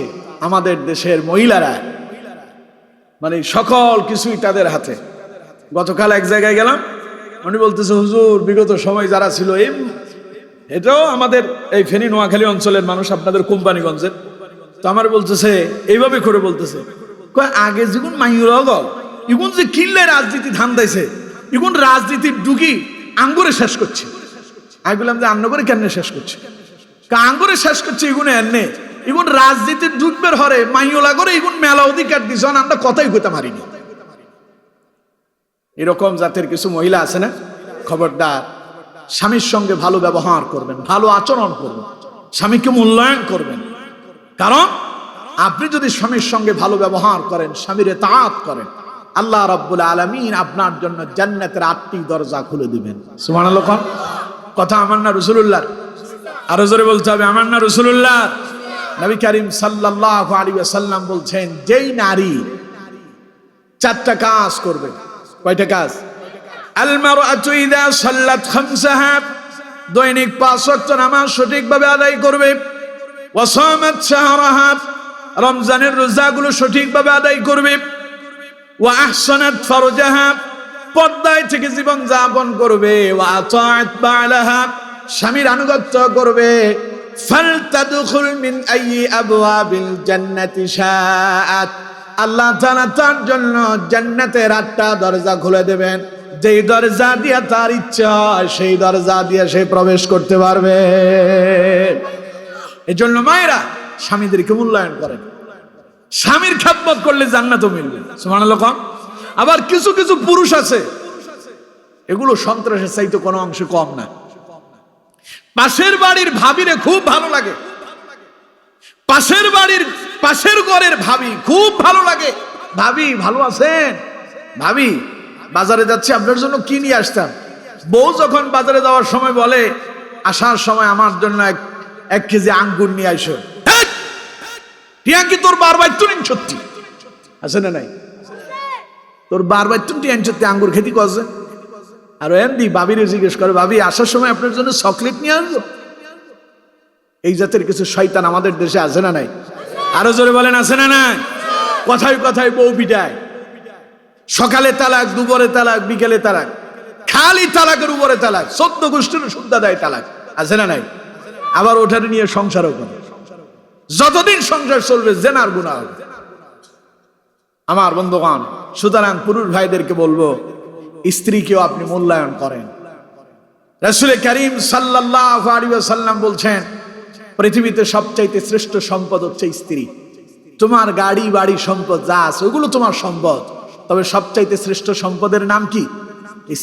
S1: আমাদের দেশের মহিলারা মানে সকল কিছুই তাদের হাতে। গতকাল এক জায়গায় গেলাম, উনি বলতেছে, হুজুর বিগত সময় যারা ছিল, এটাও আমাদের এই ফেনী নোয়াখালী অঞ্চলের মানুষ, আপনাদের কোম্পানিগঞ্জের, তো আমার বলতেছে এইভাবে করে বলতেছে, আগে যখন মাইরা গল এখন যে কিল্লে রাজনীতি ধান্দাইছে, এখন রাজনীতির ডুকি আঙ্গুরে শেষ করছে। আমি বললাম যে আন্ন করে কেন শেষ করছে? আঙ্গুরে শেষ করছে এগুলো এনে, এখন রাজনীতির ঢুকবের হরে মাইওলা করে এখন মেলা অধিকার দিছ, আমরা কথাই কইতে পারিনি। এরকম জাতের কিছু মহিলা আছে না? খবরদার, স্বামীর সঙ্গে ভালো ব্যবহার করবেন, ভালো আচরণ করবেন, স্বামীকে মূল্যায়ন করবেন। কারণ আপনি যদি স্বামীর সঙ্গে ভালো ব্যবহার করেন, স্বামীর ইতাআত করেন, আল্লাহ রাব্বুল আলামিন আপনার জন্য জান্নাতের 8টি দরজা খুলে দিবেন। সুবহানাল্লাহ। কথা আমার না রাসূলুল্লাহ? আরো জোরে বলতে হবে, আমার না রাসূলুল্লাহ? নবী করিম সাল্লাল্লাহু আলাইহি ওয়াসাল্লাম বলছেন, যেই নারী 4টা কাজ করবে। কয়টা কাজ? আল মারআতু ইযা সাল্লাত খামসাহা, দৈনিক 5 ওয়াক্ত নামাজ সঠিকভাবে আদায় করবে। ওয়া সামাত শাহরাহা, রমজানের রোজাগুলো সঠিকভাবে আদায় করবে। ওয়া আহসানাত ফারজাহা, পর্দায় থেকে জীবন যাপন করবে। ওয়া আতাআত বালাহা, স্বামীর আনুগত্য করবে। ফালতাদখুল মিন আইয়ি আবওয়াবিল জান্নাতি শাআত, আল্লাহ তাআলা তার জন্য জান্নাতের 8টা দরজা খুলে দেবেন। যেই দরজা দিয়ে তার ইচ্ছা সেই দরজা দিয়ে সে প্রবেশ করতে পারবে। এজন্য মায়েরা স্বামীদেরকে মূল্যায়ন করেন, স্বামীর খেদমত করলে জান্নাতও মিলবে। সুবহানাল্লাহ। আবার কিছু কিছু পুরুষ আছে, এগুলো সন্ত্রাসের চাইতে কোনো অংশে কম না। পাশের বাড়ির ভাবিরে খুব ভালো লাগে, পাশের বাড়ির পাশের ঘরের ভাবি খুব ভালো লাগে। ভাবি ভালো আছেন? ভাবি বাজারে যাচ্ছি, আপনার জন্য কি নিয়ে আসতাম? বউ যখন বাজারে যাওয়ার সময় বলে, আসার সময় আমার জন্য 1 কেজি আঙ্গুর নিয়ে আইসো। টিয়া কি তোর বারবার তুই সত্যি আছে না নাই? তোর বারবার তুই সত্যি আঙ্গুর খেতে কছে। আর এমনি ভাবিরে জিজ্ঞেস করে, ভাবি আসার সময় আপনার জন্য চকলেট নিয়ে আসবো? এই জাতের কিছু শয়তান আমাদের দেশে আছে না নাই? আরো জোরে বলেন, আছে না নাই? কথায় কথায় বউ পিটায়, সকালে তালাক, দুপুরে তালাক, বিকেলে তালাক, খালি তালাকের উপরে তালাক, 14 গোষ্ঠীর সুদ্ধা দেয় তালাক। আছে না নাই? আবার ওঠারে নিয়ে সংসারও করে। যতদিন সংসার চলবে জেনার গুনাহ হবে। আমার বন্ধুগণ, সুতরাং পুরুষ ভাইদেরকে বলবো, স্ত্রীকেও আপনি মূল্যায়ন করেন। রাসূল করিম সাল্লাল্লাহু আলাইহি ওয়াসাল্লাম বলছেন, পৃথিবীতে সবচাইতে শ্রেষ্ঠ সম্পদ হচ্ছে স্ত্রী। তোমার গাড়ি বাড়ি সম্পদ যা আছে ওগুলো তোমার সম্পদ, তবে সবচাইতে শ্রেষ্ঠ সম্পদের নাম কি?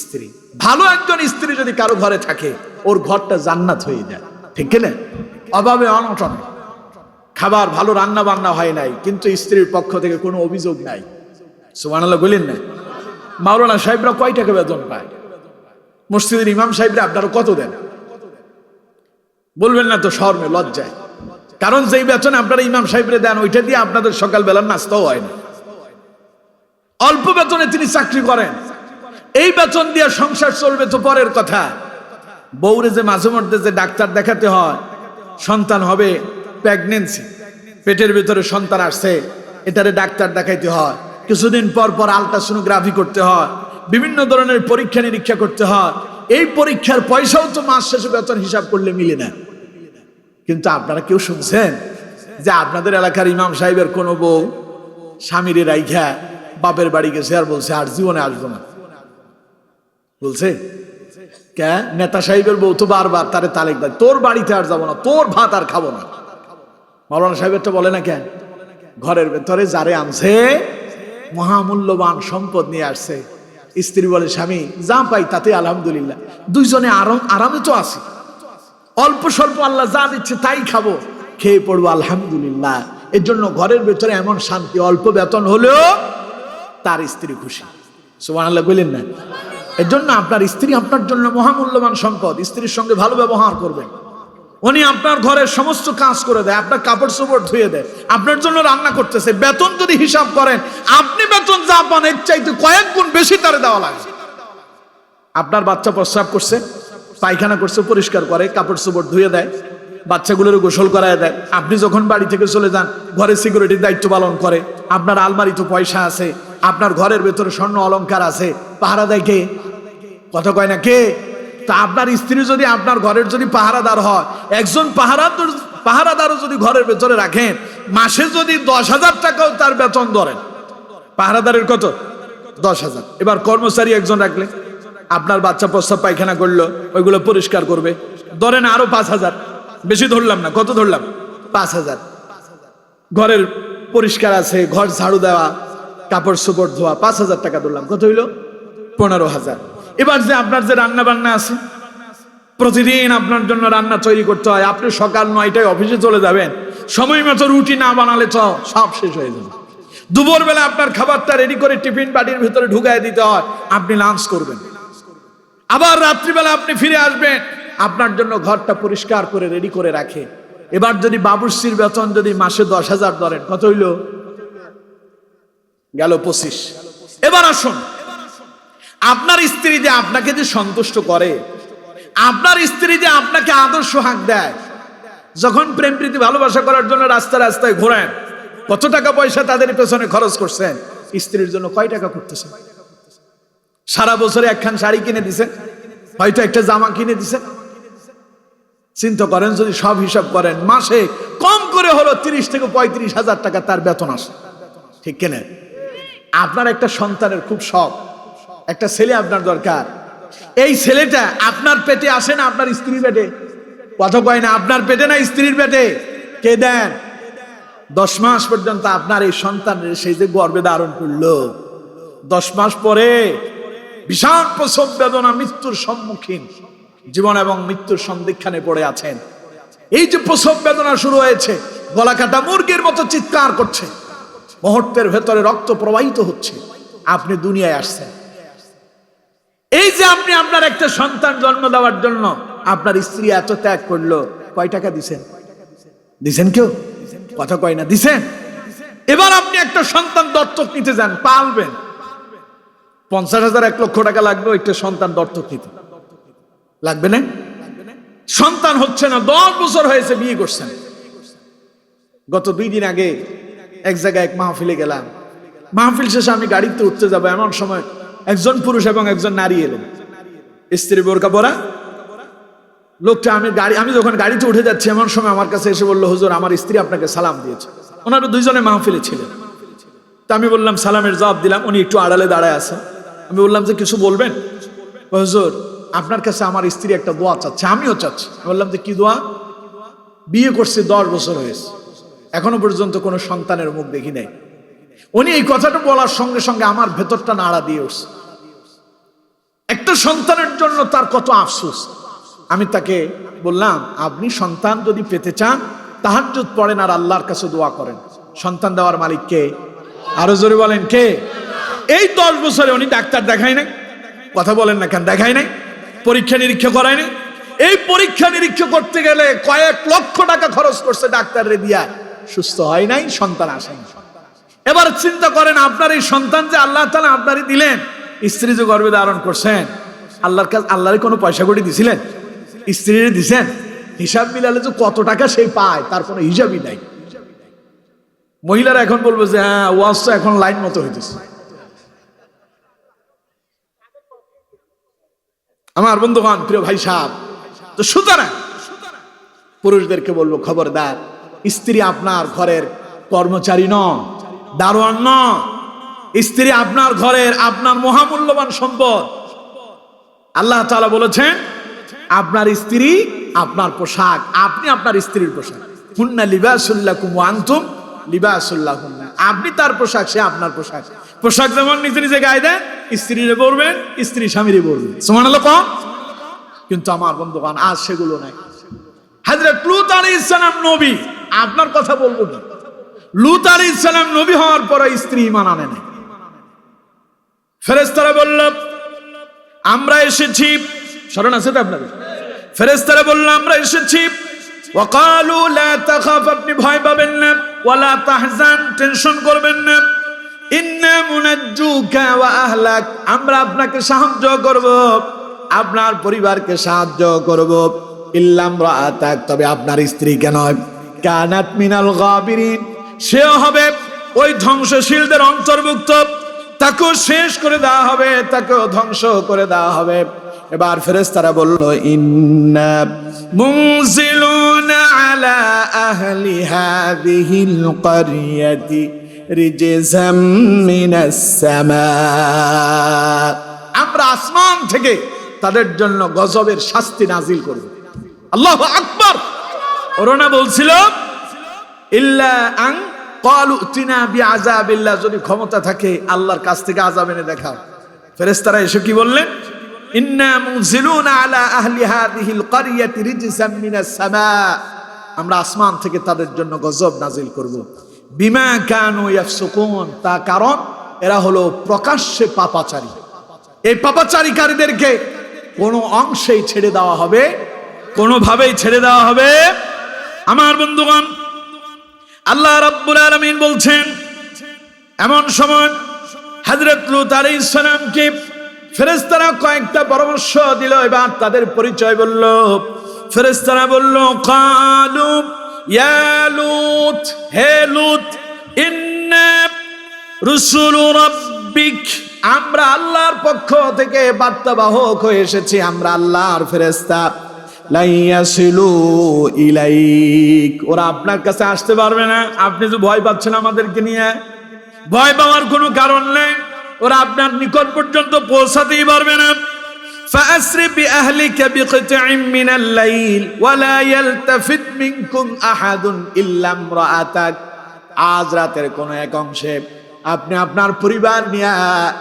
S1: স্ত্রী। ভালো একজন স্ত্রী যদি কারো ঘরে থাকে, ওর ঘরটা জান্নাত হয়ে যায়। ঠিক না? অভাবে অনটন, খাবার ভালো রান্না বান্না হয় নাই, কিন্তু স্ত্রীর পক্ষ থেকে কোনো অভিযোগ নাই। সুবহানাল্লাহ বলেন না? মাওলানা সাহেবরা কয় টাকা বেতন পায়? মসজিদের ইমাম সাহেবরা আপনারা কত দেন? বলবেন না তো শরমে লজ্জায়। কারণ যেই বেতন আপনারা ইমাম সাহেবরে দেন, ওইটা দিয়ে আপনাদের সকালবেলার নাস্তাও হয় না। অল্প বেতনে তিনি চাকরি করেন, এই বেতন দিয়ে সংসার চলবে তো পরের কথা। বউরে যে মাঝে মধ্যে যে ডাক্তার দেখাতে হয়, সন্তান হবে, প্রেগনেন্সি, পেটের ভিতরে সন্তান আসছে, এটারে ডাক্তার দেখাইতে হয়। কিছুদিন পর পর আলট্রাসোনোগ্রাফি করতে হয়, বিভিন্ন ধরনের পরীক্ষা নিরীক্ষা করতে হয়। এই পরীক্ষার পয়সাও তো মাস শেষে বেতন হিসাব করলে মিলে না। কিন্তু আপনারা কেউ শুনছেন যে আপনাদের এলাকার ইমাম সাহেবের কোনো বউ স্বামীরে রাইখা বাপের বাড়ি গেছে আর বলছে আর জীবনে আসবো না? বলছে কে? নেতা সাহেবের বউ তো বারবার তারে তালেক দেয়, তোর বাড়িতে আর যাবো না, তোর ভাত আর খাবো না। মাওলানা সাহেবের তো বলে না কেন? ঘরের ভেতরে যারে আনছে মহামূল্যবান সম্পদ নিয়ে আসছে, স্ত্রী বলে স্বামী যা পাই তাতে আলহামদুলিল্লাহ, দুইজনে আরামে তো আছি, অল্প স্বল্প আল্লাহ যা দিচ্ছে তাই খাবো, খেয়ে পড়বো আলহামদুলিল্লাহ। এর জন্য ঘরের ভেতরে এমন শান্তি, অল্প বেতন হলেও তার স্ত্রী খুশি। সুবহানাল্লাহ বললেন না? এর জন্য আপনার স্ত্রী আপনার জন্য মহামূল্যবান সম্পদ। স্ত্রীর সঙ্গে ভালো ব্যবহার করবেন। উনি আপনার ঘরের সমস্ত কাজ করে দেয়, আপনার কাপড় চোপড় ধুয়ে দেয়, আপনার জন্য রান্না করতেছে। বেতন যদি হিসাব করেন, আপনি বেতন যা পান এর চাইতে কয়েক গুণ বেশি তারে দেওয়া লাগে। আপনার বাচ্চা প্রস্রাব করছে, পায়খানা করছে, পরিষ্কার করে, কাপড় চোপড় ধুয়ে দেয়, বাচ্চাগুলোর গোসল করায় দেয়। আপনি যখন বাড়ি থেকে চলে যান, ঘরে সিকিউরিটির দায়িত্ব পালন করে। আপনার আলমারিতে পয়সা আছে, আপনার ঘরের ভেতরে স্বর্ণ অলংকার আছে, পাহারা দেয় কে? কথা কয় না কে? তা আপনার স্ত্রী যদি আপনার ঘরের যদি পাহারাদার হয়, একজন পাহারাদারও যদি ঘরের ভেতরে রাখেন, মাসে যদি 10,000 টাকাও তার বেতন ধরেন, পাহারাদারের কত? 10,000। এবার কর্মচারী একজন রাখলে, আপনার বাচ্চা প্রস্রাব পায়খানা করলো, ওইগুলো পরিষ্কার করবে, ধরেন আরো 5,000, বেশি ধরলাম না, কত ধরলাম? 5,000। ঘরের পরিষ্কার আছে, ঘর ঝাড়ু দেওয়া, কাপড় চোপড় ধোয়া, 5,000 টাকা ধরলাম, কত হইলো? 15,000। এবার যে আপনার যে রান্না বান্না আছে, প্রতিদিন আপনার জন্য রান্না তৈরি করতে হয়, আপনি সকাল 9টায় অফিসে চলে যাবেন, সময় মতো রুটি না বানালে তো সব শেষ হয়ে যাবে। দুপুর বেলা আপনার খাবারটা রেডি করে টিফিন বাটির ভিতরে ঢুকায় দিতে হয়, আপনি লাঞ্চ করবেন। আবার রাত্রিবেলা আপনি ফিরে আসবেন, আপনার জন্য ঘরটা পরিষ্কার করে রেডি করে রাখে। এবার যদি বাবুর্চির বেতন যদি মাসে 10,000 ধরেন, কত হইল? গেল 25। এবার আসুন, আপনার স্ত্রী যে আপনাকে যে সন্তুষ্ট করে, আপনার স্ত্রী যে আপনাকে আদর্শ হাঁক দেয়, যখন প্রেম প্রীতি ভালোবাসা করার জন্য রাস্তায় রাস্তায় ঘোরেন, কত টাকা পয়সা তাদের পেছনে খরচ করছেন? স্ত্রীর জন্য কয় টাকা করতেছেন? সারা বছরে একখান শাড়ি কিনে দিছেন, হয়তো একটা জামা কিনে দিছেন। চিন্তা করেন, যদি সব হিসাব করেন, মাসে কম করে হলো 30 থেকে 35,000 টাকা তার বেতন আসে, ঠিক কিনা? আপনার একটা সন্তানের খুব শখ, একটা ছেলে আপনার দরকার। এই ছেলেটা আপনার পেটে আসে না আপনার স্ত্রীর পেটে? কথা কয় না? আপনার পেটে না স্ত্রীর পেটে? কে দেন? 10 মাস পর্যন্ত আপনার এই সন্তানের সেই যে গর্ভে ধারণ করলো, 10 মাস পরে বিশাল প্রসব বেদনা, মৃত্যুর সম্মুখীন, জীবন এবং মৃত্যুর সন্ধিক্ষানে পড়ে আছেন। এই যে প্রসব বেদনা শুরু হয়েছে, গলা কাটা মুরগির মতো চিৎকার করছে, মুহূর্তের ভেতরে রক্ত প্রবাহিত হচ্ছে, আপনি দুনিয়ায় আসছেন। এই যে আপনি আপনার একটা সন্তান জন্ম দেওয়ার জন্য আপনার স্ত্রী এত ত্যাগ করলো, কয় টাকা দিছেন? দিছেন কেউ? কথা কয় না, দিছেন? এবার আপনি একটা সন্তান দত্তক নিতে যান, পালবেন, 50,000 1 লক্ষ টাকা লাগবে একটা সন্তান দত্তক নিতে, লাগবে না? সন্তান হচ্ছে না, 10 বছর হয়েছে বিয়ে করছেন। গত 2 দিন আগে এক জায়গায় এক মাহফিলে গেলাম, মাহফিল শেষে আমি গাড়িতে উঠতে যাবো, এমন সময় একজন পুরুষ এবং একজন নারী এলেন, স্ত্রী বোরকা পরা লোকটা। আমি যখন গাড়িতে উঠে যাচ্ছি, এমন সময় আমার কাছে এসে বললো, হুজুর আমার স্ত্রী আপনাকে সালাম দিয়েছে। ওনারা দুইজনে মাহফিলে ছিলেন। তা আমি বললাম, সালামের জবাব দিলাম। উনি একটু আড়ালে দাঁড়ায় আছে। আমি বললাম যে কিছু বলবেন? হুজুর আপনার কাছে আমার স্ত্রী একটা দোয়া চাচ্ছে। আমিও চাচ্ছি। বললাম যে কি দোয়া? বিয়ে করছি 10 বছর হয়েছে, এখনো পর্যন্ত কোনো সন্তানের মুখ দেখি নাই। উনি এই কথাটা বলার সঙ্গে সঙ্গে আমার ভেতরটা নাড়া দিয়ে উঠছে। একটা সন্তানের জন্য তার কত আফসোস। আমি তাকে বললাম, আপনি সন্তান যদি পেতে চান, তাহাজ্জুদ পড়েন আর আল্লাহর কাছে দোয়া করেন। সন্তান দেওয়ার মালিক কে? আরো জোরে বলেন কে? এই 10 বছরে উনি ডাক্তার দেখায় নাই, কথা বলেন না কেন? দেখায় নাই, পরীক্ষা নিরীক্ষা করায় নাই। এই পরীক্ষা নিরীক্ষা করতে গেলে কয়েক লক্ষ টাকা খরচ করছে ডাক্তাররে দিয়া, সুস্থ হয় নাই, সন্তান আসে না। এবার চিন্তা করেন, আপনার এই সন্তান যে আল্লাহ তাআলা আপনারই দিলেন, স্ত্রী যে গর্ভে ধারণ করছেন, আল্লাহর কাছে আল্লাহরে কোনো পয়সা করে দিছিলেন? স্ত্রীরে দিছেন? হিসাব মিলালে যে কত টাকা সে পায় তার কোনো হিসাবই নাই। মহিলারা এখন বলবে যে হ্যাঁ, ওয়াজ তো এখন লাইন মতো হইতেছে। আমার বন্ধুগণ, প্রিয় ভাই সাহেব, তো সুতরাং পুরুষদেরকে বলবো, খবরদার, স্ত্রী আপনার ঘরের কর্মচারী নয়, দারোয়ান নয়। স্ত্রী আপনার ঘরের আপনার মহামূল্যবান সম্পদ। আল্লাহ তাআলা বলেছেন, আপনার স্ত্রী আপনার পোশাক, আপনি আপনার স্ত্রীর পোশাক। হুন্না লিবাসুল লাকুম ওয়া আনতুম লিবাসুল লাহুন্না। আপনি তার পোশাক, সে আপনার পোশাক। পোশাক যেমন নিজে নিজে গায়ে দেন, স্ত্রীরে পরবেন, স্ত্রী স্বামীরে পরবেন। সুবহানাল্লাহ কম। কিন্তু আমার বন্ধুগণ, আজ সেগুলো নাই। হযরত লূত আলাইহিস সালাম নবী, আপনার কথা বলবো কি? লূত আলাইহিস সালাম নবী হওয়ার পরে স্ত্রী ঈমান আনে নাই। ফেরেশতারা বলল, আমরা এসেছি, স্মরণ আছে তো আপনাদের? ফেরেশতারা বলল, আমরা এসেছি। ওয়াকালু লা তাখাফ, আপনি ভয় পাবেন না। ওয়ালা তাহজান, টেনশন করবেন না। ইন্না মুনাজ্জুকা ওয়া আহলাক, আমরা আপনাকে সাহায্য করব, আপনার পরিবারকে সাহায্য করব। ইল্লা ইমরাআতাক, তবে আপনার স্ত্রীকে নয়। কানাত মিনাল গাবিরিন, সেও হবে ওই ধ্বংসশীলদের অন্তর্ভুক্ত। তাকেও শেষ করে দেওয়া হবে, তাকেও ধ্বংস করে দেওয়া হবে। এবার ফেরেশতারা বলল, ইন্না মুনজিলুনা আলা আহলি হাযিহিল ক্বরিয়াতি রিজজাম মিনাস সামা, আমরা আসমান থেকে তাদের জন্য গজবের শাস্তি নাজিল করব। আল্লাহু আকবার। ওরা বলছিল, ইল্লা আন ক্বালু তিনা বিআযাবিল্লাহ, যদি ক্ষমতা থাকে আল্লাহর কাছ থেকে আযাব এনে দেখাও। ফেরেশতারা এসে কি বললেন? ইন্না মুনজিলুনা আলা আহলি হাযিহিল ক্বরিয়াতি রিজজাম মিনাস সামা, আমরা আসমান থেকে তাদের জন্য গজব নাজিল করব। বিমা কানু ইয়াফসুকুন, তা কারণ এরা হলো প্রকাশ্যে পাপাচারী। এই পাপাচারীকারীদেরকে কোনো অংশেই ছেড়ে দেওয়া হবে, কোনোভাবেই ছেড়ে দেওয়া হবে। আমার বন্ধুগণ, আল্লাহ রাব্বুল আলামিন বলছেন, এমন সময় হযরত লূত আলাইহিস সালামকে ফেরেশতারা কয়েকটা পরামর্শ দিল। এবার তাদের পরিচয় বলল। ফেরেশতারা বলল, ক্বালু ইয়া লূত, হে লূত, ইন্না রুসুলু রাব্বিক, আমরা আল্লাহর পক্ষ থেকে বার্তাবাহক হয়ে এসেছি, আমরা আল্লাহর ফেরেশতা। লা ইয়াসিলু ইলাইক, ওরা আপনার কাছে আসতে পারবে না। আপনি যে ভয় পাচ্ছেন আমাদেরকে নিয়ে, ভয় পাওয়ার কোনো কারণ নেই, ওরা আপনার নিকট পর্যন্ত পৌঁছাতেই পারবে না। ফাসরি বিআহলিকা বিকিত'ইম মিনাল লাইল ওয়া লা ইয়ালতাফিত মিনকুম আহাদুন ইল্লা ইমরাআতাক, আজ রাতের কোন এক অংশে আপনি আপনার পরিবার নিয়ে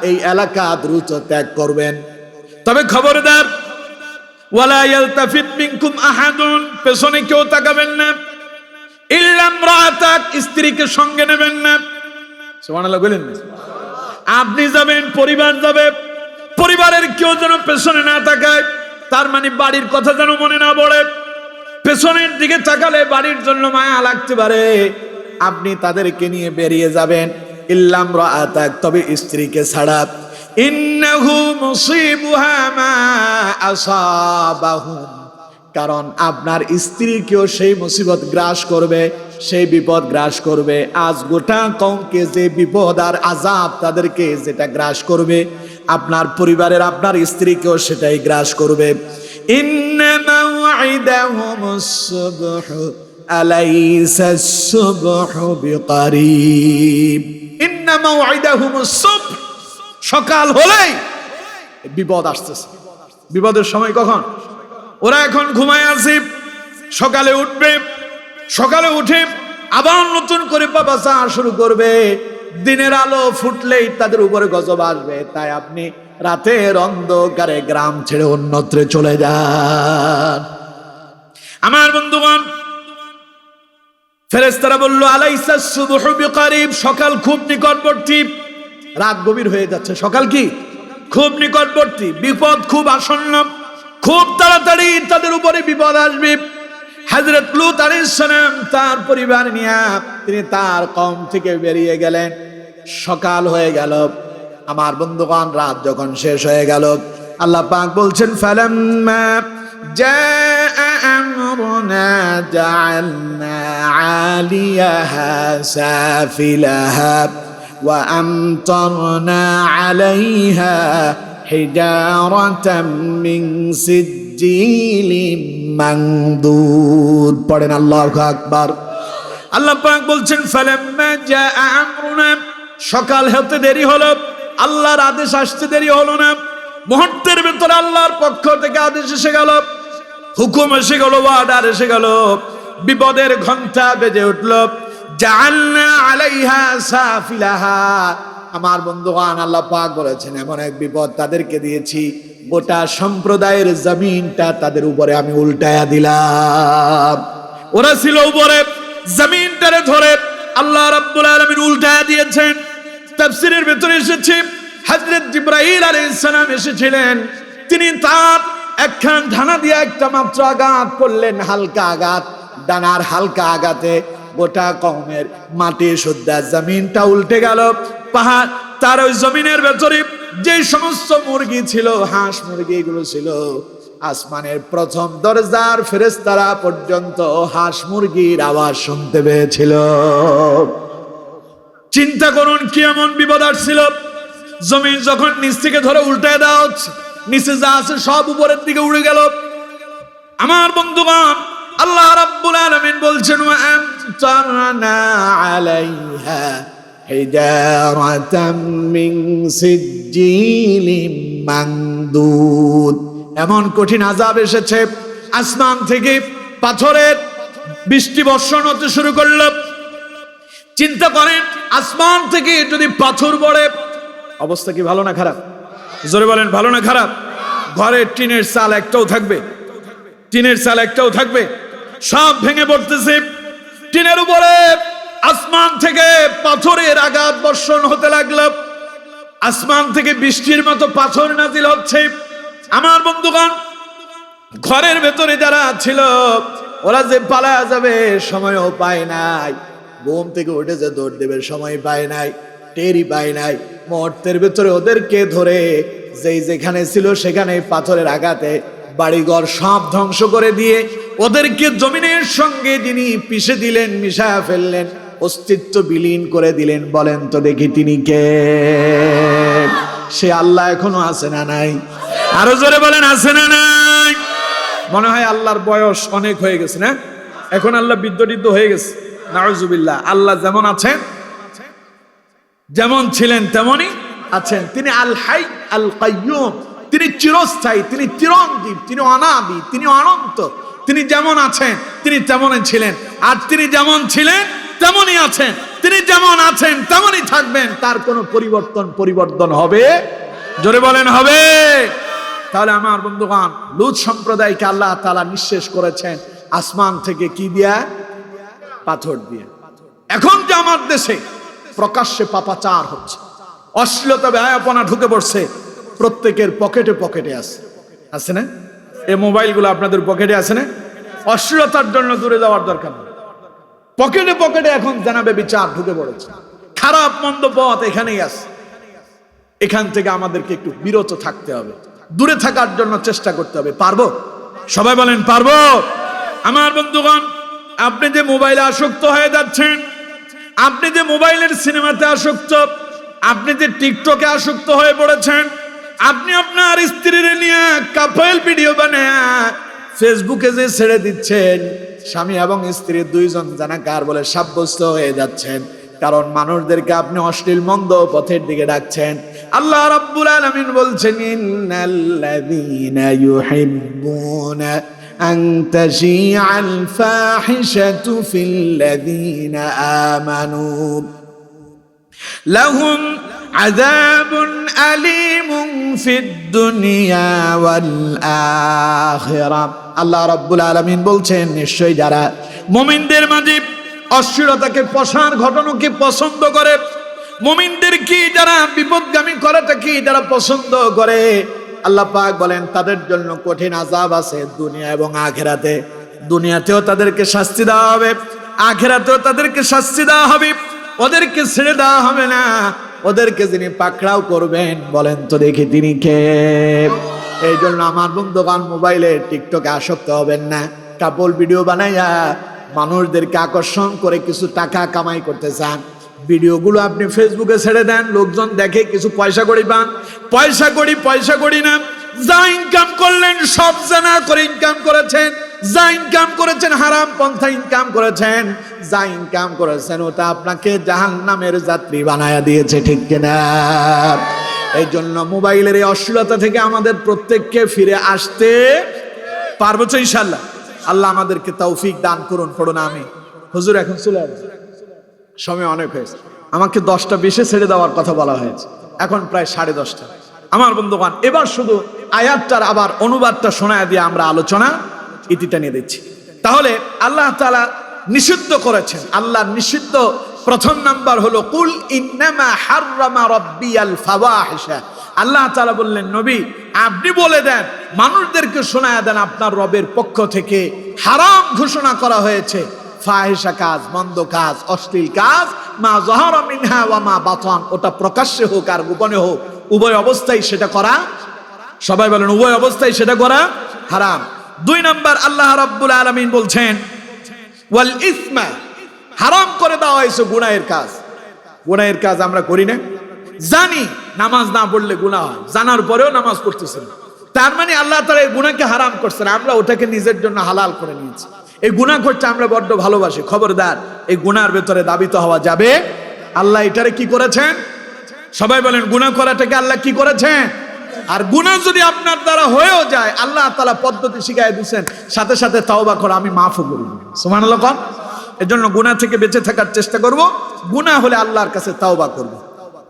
S1: এই এলাকা দ্রুত ত্যাগ করবেন। তবে খবরদার, ওয়ালা ইয়ালতাফিত মিনকুম আহাদুন, পেছনে কেউ তাকাবেন না। ইল্লা ইমরাআতাক, স্ত্রীকে সঙ্গে নেবেন না। সুবহানাল্লাহ বলেন না? আপনি যাবেন, পরিবার যাবে, পরিবারের কেউ যেন পেছনে না তাকায়। তার মানে বাড়ির কথা যেন মনে না পড়ে। পেছনের দিকে তাকালে বাড়ির জন্য মায়া লাগতে পারে। আপনি তাদেরকে নিয়ে বেরিয়ে যাবেন। ইল্লা ইমরাআতাক, তবে স্ত্রীকে ছাড়া। ইন্নাহু মুসিবুহা মা আসাবাহুম, কারণ আপনার স্ত্রীকেও সেই মুসিবত গ্রাস করবে, সেই বিপদ গ্রাস করবে। আজ গোটা কওমকে যে বিপদ আর আযাব তাদেরকে যেটা গ্রাস করবে, আপনার পরিবারের আপনার স্ত্রীকেও সেটাই গ্রাস করবে। ইন্না মাওঈদাহুমুস সুবহ আলাইসাস সুবহু বিকারীব, ইন্না মাওঈদাহুমুস সুবহ, সকাল হলেই বিপদ আসতেছে। বিপদের সময় কখন? ওরা এখন ঘুমায় আছে, সকালে উঠবে, সকালে উঠে আবার নতুন করে পাপাচার শুরু করবে। দিনের আলো ফুটলেই তাদের উপরে গজব আসবে। তাই আপনি রাতের অন্ধকারে গ্রাম ছেড়ে অন্যত্রে চলে যান। আমার বন্ধুগণ, ফেরেশতারা বলল, আলাইসাস সুবহু বিকারীব, সকাল খুব নিকটবর্তী। রাত গভীর হয়ে যাচ্ছে, সকাল কি খুব নিকটবর্তী, বিপদ খুব আসন্ন, খুব তাড়াতাড়ি তাদের উপরে বিপদ আসবে। হযরত লূত আলাইহিস সালাম তার পরিবার নিয়ে তিনি তার কওম থেকে বেরিয়ে গেলেন। সকাল হয়ে গেল। আমার বন্ধুগণ, রাত যখন শেষ হয়ে গেল, আল্লাহ পাক বলছেন, ফালাম্মা জাআ আমরুনা জাআলনা আলিয়াহা সাফিলাহা ওয়া আমতারনা আলাইহা হিজারাতাম মিন সিজ্জিলিম মানদুদ। পড়েন আল্লাহু আকবার। আল্লাহ পাক বলছেন ফালাম্মা জাআ আমরুনা, সকাল হতে দেরি হলো, আল্লাহর আদেশ আসতে দেরি হলো না, মুহূর্তের ভিতরে আল্লাহর পক্ষ থেকে আদেশ এসে গেল, হুকুম এসে গেল, ওয়ার্ডার এসে গেল, বিপদের ঘন্টা বেজে উঠল। জাআলনা আলাইহা সাফিলাহা, আমার বন্ধুগণ আল্লাহ পাক বলেছেন এমন এক বিপদ তাদেরকে দিয়েছি, গোটা সম্প্রদায়ের জমিনটা তাদের উপরে আমি উল্টায়া দিলাম। ওরা ছিল উপরে, জমিনটারে ধরে আল্লাহ রাব্বুল আলামিন উল্টায়া দিয়েছেন। তাফসীরের ভিতরে এসেছে হযরত জিবরাইল আলাইহিস সালাম এসেছিলেন, তিনি তার একখান ডানা দিয়ে একটা মাত্র আঘাত করলেন, হালকা আঘাত, ডানার হালকা আঘাতে গোটা কওমের মাটি সুদ্ধা জমিনটা উল্টে গেল। পাহাড় তার ওই জমিনের ভেতরে যে সমস্ত মুরগি ছিল, হাঁস মুরগি এগুলো ছিল, আসমানের প্রথম দরজার ফেরেশতারা পর্যন্ত হাঁস মুরগির আওয়াজ শুনতে পেয়েছিল। চিন্তা করুন কি এমন বিপদ আসছিল। জমিন যখন নিচ থেকে ধরে উল্টায় দেওয়া হচ্ছে, নিচে যা আছে সব উপরের দিকে উড়ে গেল। আমার বন্ধুগণ আল্লাহ রাব্বুল আলামিন বলছেন ওয়া আমতারনা আলাইহা হিজারাতাম মিন সিজ্জিলিম মানদুদ, এমন কঠিন আযাব এসেছে, আসমান থেকে পাথরের বৃষ্টি বর্ষণ হতে শুরু করল। চিন্তা করেন আসমান থেকে যদি পাথর পড়ে, অবস্থা কি ভালো না খারাপ? জোরে বলেন ভালো না খারাপ? ঘরের টিনের চাল একটাও থাকবে? টিনের চাল একটাও থাকবে? সব ভেঙে পড়তেছে। টিনের উপরে আসমান থেকে পাথরের আঘাত বর্ষণ হতে লাগলো, আসমান থেকে বৃষ্টির মতো পাথর নাজিল হচ্ছে। আমার বন্ধুগণ ঘরের ভেতরে যারা ছিল ওরা যে পালায়া যাবে সময়ও পায় নাই, ঘুম থেকে উঠে যে দৌড় দেবে সময় পায় নাই, টেরই পায় নাই। মুহূর্তের ভেতরে ওদেরকে ধরে যেই যেখানে ছিল সেখানে পাথরের আঘাতে বাড়িঘর সব ধ্বংস করে দিয়ে ওদেরকে জমিনের সঙ্গে যিনি পিষে দিলেন, মিশায়া ফেললেন, অস্তিত্ব বিলীন করে দিলেন। বলেন তো দেখি তিনি কে? সে আল্লাহ এখনো আছে না নাই? আরো জোরে বলেন আছে না নাই? মনে হয় আল্লাহর বয়স অনেক হয়ে গেছে না? এখন আল্লাহ বৃদ্ধ হয়ে গেছে। নাউজুবিল্লাহ। আল্লাহ যেমন আছেন, যেমন ছিলেন তেমনই আছেন। তিনি আল হাই আল কাইয়ুম, তিনি চিরস্থায়ী, তিনি চিরঞ্জীব, তিনি অনাদি, তিনি অনন্ত। তিনি যেমন আছেন তিনি তেমনই ছিলেন, আর তিনি যেমন ছিলেন তেমনই আছেন। তিনি যেমন আছেন তেমনই থাকবেন, তার কোনো পরিবর্তন হবে? জোরে বলেন হবে? তাহলে আমার বন্ধুগণ লূত সম্প্রদায়কে আল্লাহ তাআলা নিঃশেষ করেছেন আসমান থেকে কি দিয়া? পাথর দিয়ে। এখন যে আমার দেশে প্রকাশ্যে পাপাচার হচ্ছে, অশ্লীলতা বেহায়াপনা ঢুকে পড়ছে, প্রত্যেকের পকেটে পকেটে আছে না? এই মোবাইলগুলো আপনাদের পকেটে আছে না? অশ্লীলতার জন্য দূরে যাওয়ার দরকার নেই, পকেটে পকেটে এখন জানাবে বিচার ঢুকে পড়েছে। খারাপ মন্দ পথ এখানেই আছে। এখান থেকে আমাদেরকে একটু বিরত থাকতে হবে, দূরে থাকার জন্য চেষ্টা করতে হবে। পারবো? সবাই বলেন পারবো? আমার বন্ধুগণ আপনি যে মোবাইলে আসক্ত হয়ে যাচ্ছেন, আপনি যে মোবাইলের সিনেমাতে আসক্ত, আপনি যে টিকটকে আসক্ত হয়ে পড়েছেন, আপনি আপনার স্ত্রীর নিয়ে কাপল ভিডিও বানায় ফেসবুকে যে ছেড়ে দিচ্ছেন, স্বামী এবং স্ত্রী দুইজন জানাকার বলে সাব্যস্ত হয়ে যাচ্ছেন, কারণ মানুষদেরকে আপনি অশ্লীল মন্দ পথের দিকে ডাকছেন। আল্লাহ রাব্বুল আলামিন বলছেন ইন্নাল্লাযীনা ইউহিব্বুনা আন তাশিআল ফাহিশাতু ফিল্লাযীনা আমানু লাহুম আযাবুন আলীমুন ফিদ দুনিয়া ওয়াল আখিরাহ। আল্লাহ রাব্বুল আলামিন বলছেন নিশ্চয়ই যারা মুমিনদের মাঝে অশ্লীলতাকে, প্রসার ঘটনাকে পছন্দ করে, মুমিনদের কি যারা বিপদগামী করাটা কি যারা পছন্দ করে, আল্লাহ পাক বলেন তাদের জন্য কঠিন আযাব আছে দুনিয়া এবং আখিরাতে। দুনিয়াতেও তাদেরকে শাস্তি দেওয়া হবে, আখিরাতেও তাদেরকে শাস্তি দেওয়া হবে। ওদেরকে ছেড়ে দেওয়া হবে না, ওদেরকে যিনি পাকড়াও করবেন বলেন তো দেখি তিনি কে? এই জন্য আমার বন্ধুগণ মোবাইলে টিকটকে আসক্ত হবেন না। কাপল ভিডিও বানাইয়া মানুষদেরকে আকর্ষণ করে কিছু টাকা কামাই করতে চান, ভিডিওগুলো আপনি ফেসবুকে ছেড়ে দেন, লোকজন দেখে, কিছু পয়সা কড়ি পান। পয়সা কড়ি না, যা ইনকাম করলেন সব জানা করে ইনকাম করেছেন, যা ইনকাম করেছেন হারাম পন্থা ইনকাম করেছেন, যা ইনকাম করেছেন ওটা আপনাকে জাহান্নামের যাত্রী বানায়া দিয়েছে, ঠিক কিনা? এই জন্য মোবাইলের এই অশ্লীলতা থেকে আমাদের প্রত্যেককে ফিরে আসতে পারবো তো ইনশাআল্লাহ। আল্লাহ আমাদেরকে তৌফিক দান করুন, পড়ুন আমিন। হুজুর এখন চলে আসবে, সময় অনেক হয়েছে। আমাকে 10টা 20-এ ছেড়ে দেওয়ার কথা বলা হয়েছে, এখন প্রায় 10:30। আমার বন্ধুগণ, এবার শুধু আয়াতটার আবার অনুবাদটা শোনায় দিয়ে আমরা আলোচনা ইতিটা নিয়ে দিচ্ছি। তাহলে আল্লাহ তাআলা নিষিদ্ধ করেছেন, আল্লাহ নিষিদ্ধ প্রথম নাম্বার হলো কুল ইন্নামা হাররামা রাব্বিয়াল ফাওয়াহিশা। আল্লাহ তাআলা বললেন, নবী আপনি বলে দেন, মানুষদেরকে শোনায় দেন আপনার রবের পক্ষ থেকে হারাম ঘোষণা করা হয়েছে ফাহিশা কাজ, মন্দ কাজ, অশ্লীল কাজ, মা যাহারা মিনহা ওয়া মা বাতান, ওটা প্রকাশ্যে হোক আর গোপনে হোক, উভয় অবস্থায় সেটা করা, সবাই বলেন উভয় অবস্থায় সেটা করা হারাম। 2 নাম্বার আল্লাহ রাব্বুল আলামিন বলছেন ওয়াল ইসমা, হারাম করে দেওয়া হয়েছে গুনাহের কাজ। গুনাহের কাজ আমরা করি না, জানি নামাজ না পড়লে গুনাহ হয়, জানার পরেও নামাজ পড়তেছেন, তার মানে আল্লাহ তাআলা এই গুনাহকে হারাম করছেন, আমরা ওটাকে নিজের জন্য হালাল করে নিয়েছি। এই গুনাহ করতে আমরা বড্ড ভালোবাসি, খবরদার এই গুনার ভেতরে দাবিত হওয়া যাবে। আল্লাহ এটারে কি করেছেন? সবাই বলেন গুনাহ করাটাকে আল্লাহ কি করেছেন? আর গুনাহ যদি আপনার দ্বারা হয়েও যায়, আল্লাহ তাআলা পদ্ধতি শিখায় দিয়েছেন, সাথে সাথে তাওবা করো, আমি মাফও করে দেব। সুবহানাল্লাহ। কোন এজন্য গুনাহ থেকে বেঁচে থাকার চেষ্টা করব, গুনাহ হলে আল্লাহর কাছে তাওবা করব।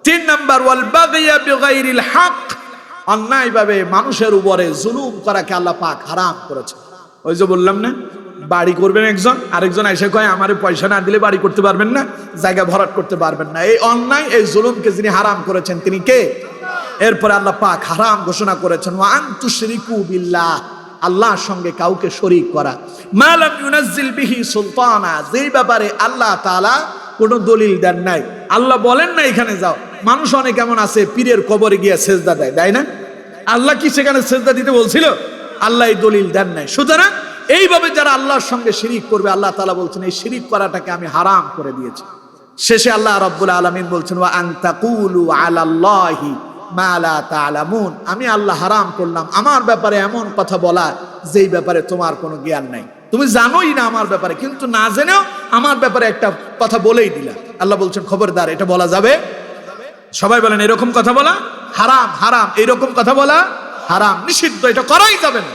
S1: 3 নাম্বার ওয়াল বাগিয়া বিগাইরিল হক, অন্যায়ভাবে মানুষের উপরে জুলুম করাকে আল্লাহ পাক হারাম করেছেন। ওই যে বললাম না, বাড়ি করবেন একজন, আরেকজন এসে কয় আমারে পয়সা না দিলে বাড়ি করতে পারবেন না, জায়গা ভরাট করতে পারবেন না। এই অন্যায়, এই জুলুমকে যিনি হারাম করেছেন তিনি কে? এরপরে আল্লাহ পাক হারাম ঘোষণা করেছেন ওয়া আনতুশরিকু বিল্লাহ, আল্লাহর সঙ্গে কাউকে শরীক করা, মা লাম ইউনাজ্জিল বিহি সুলতানা, যেই ব্যাপারে আল্লাহ তাআলা কোনো দলিল দেন নাই। আল্লাহ বলেন না এখানে যাও। মানুষ অনেক এমন আছে পীরের কবরে গিয়ে সেজদা দেয়, তাই না? আল্লাহ কি সেখানে সেজদা দিতে বলছিল? আল্লাহ এই দলিল দেন নাই। সুতরাং এইভাবে যারা আল্লাহর সঙ্গে শিরিক করবে, আল্লাহ তাআলা বলছেন এই শিরিক করাটাকে আমি হারাম করে দিয়েছি। শেষে আল্লাহ রাব্বুল আলামিন বলছেন ওয়া আন তাকুলু আলাল্লাহি মা লা তা'লামুন, আমি আল্লাহ হারাম করলাম আমার ব্যাপারে এমন কথা বলা যেই ব্যাপারে তোমার কোনো জ্ঞান নাই, তুমি জানোই না আমার ব্যাপারে, কিন্তু না জেনেও আমার ব্যাপারে একটা কথা বলেই দিলা। আল্লাহ বলছেন খবরদার, এটা বলা যাবে? সবাই বলেন এরকম কথা বলা হারাম, হারাম, এরকম কথা বলা হারাম, নিষিদ্ধ, এটা করাই যাবে না।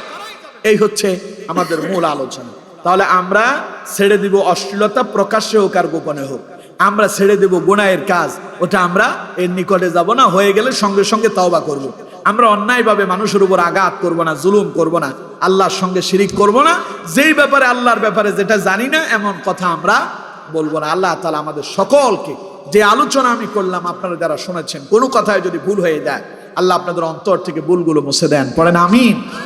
S1: এই হচ্ছে আমাদের মূল আলোচনা। তাহলে আমরা ছেড়ে দিব অশ্লীলতা, প্রকাশ্যে হোক আর গোপনে হোক। আমরা ছেড়ে দেব গুনাহের কাজ, ওটা আমরা এর নিকটে যাব না, হয়ে গেলে সঙ্গে সঙ্গে তওবা করব। আমরা অন্যায়ভাবে মানুষের উপর আঘাত করব না, জুলুম করব না, আল্লাহর সঙ্গে শিরিক করব না, যেই ব্যাপারে আল্লাহর ব্যাপারে যেটা জানি না এমন কথা আমরা বলবো না। আল্লাহ তাআলা আমাদের সকলকে, যে আলোচনা আমি করলাম আপনারা যারা শুনেছেন, কোনো কথায় যদি ভুল হয়ে যায়, আল্লাহ আপনাদের অন্তর থেকে ভুলগুলো মুছে দেন। পড়েন আমিন।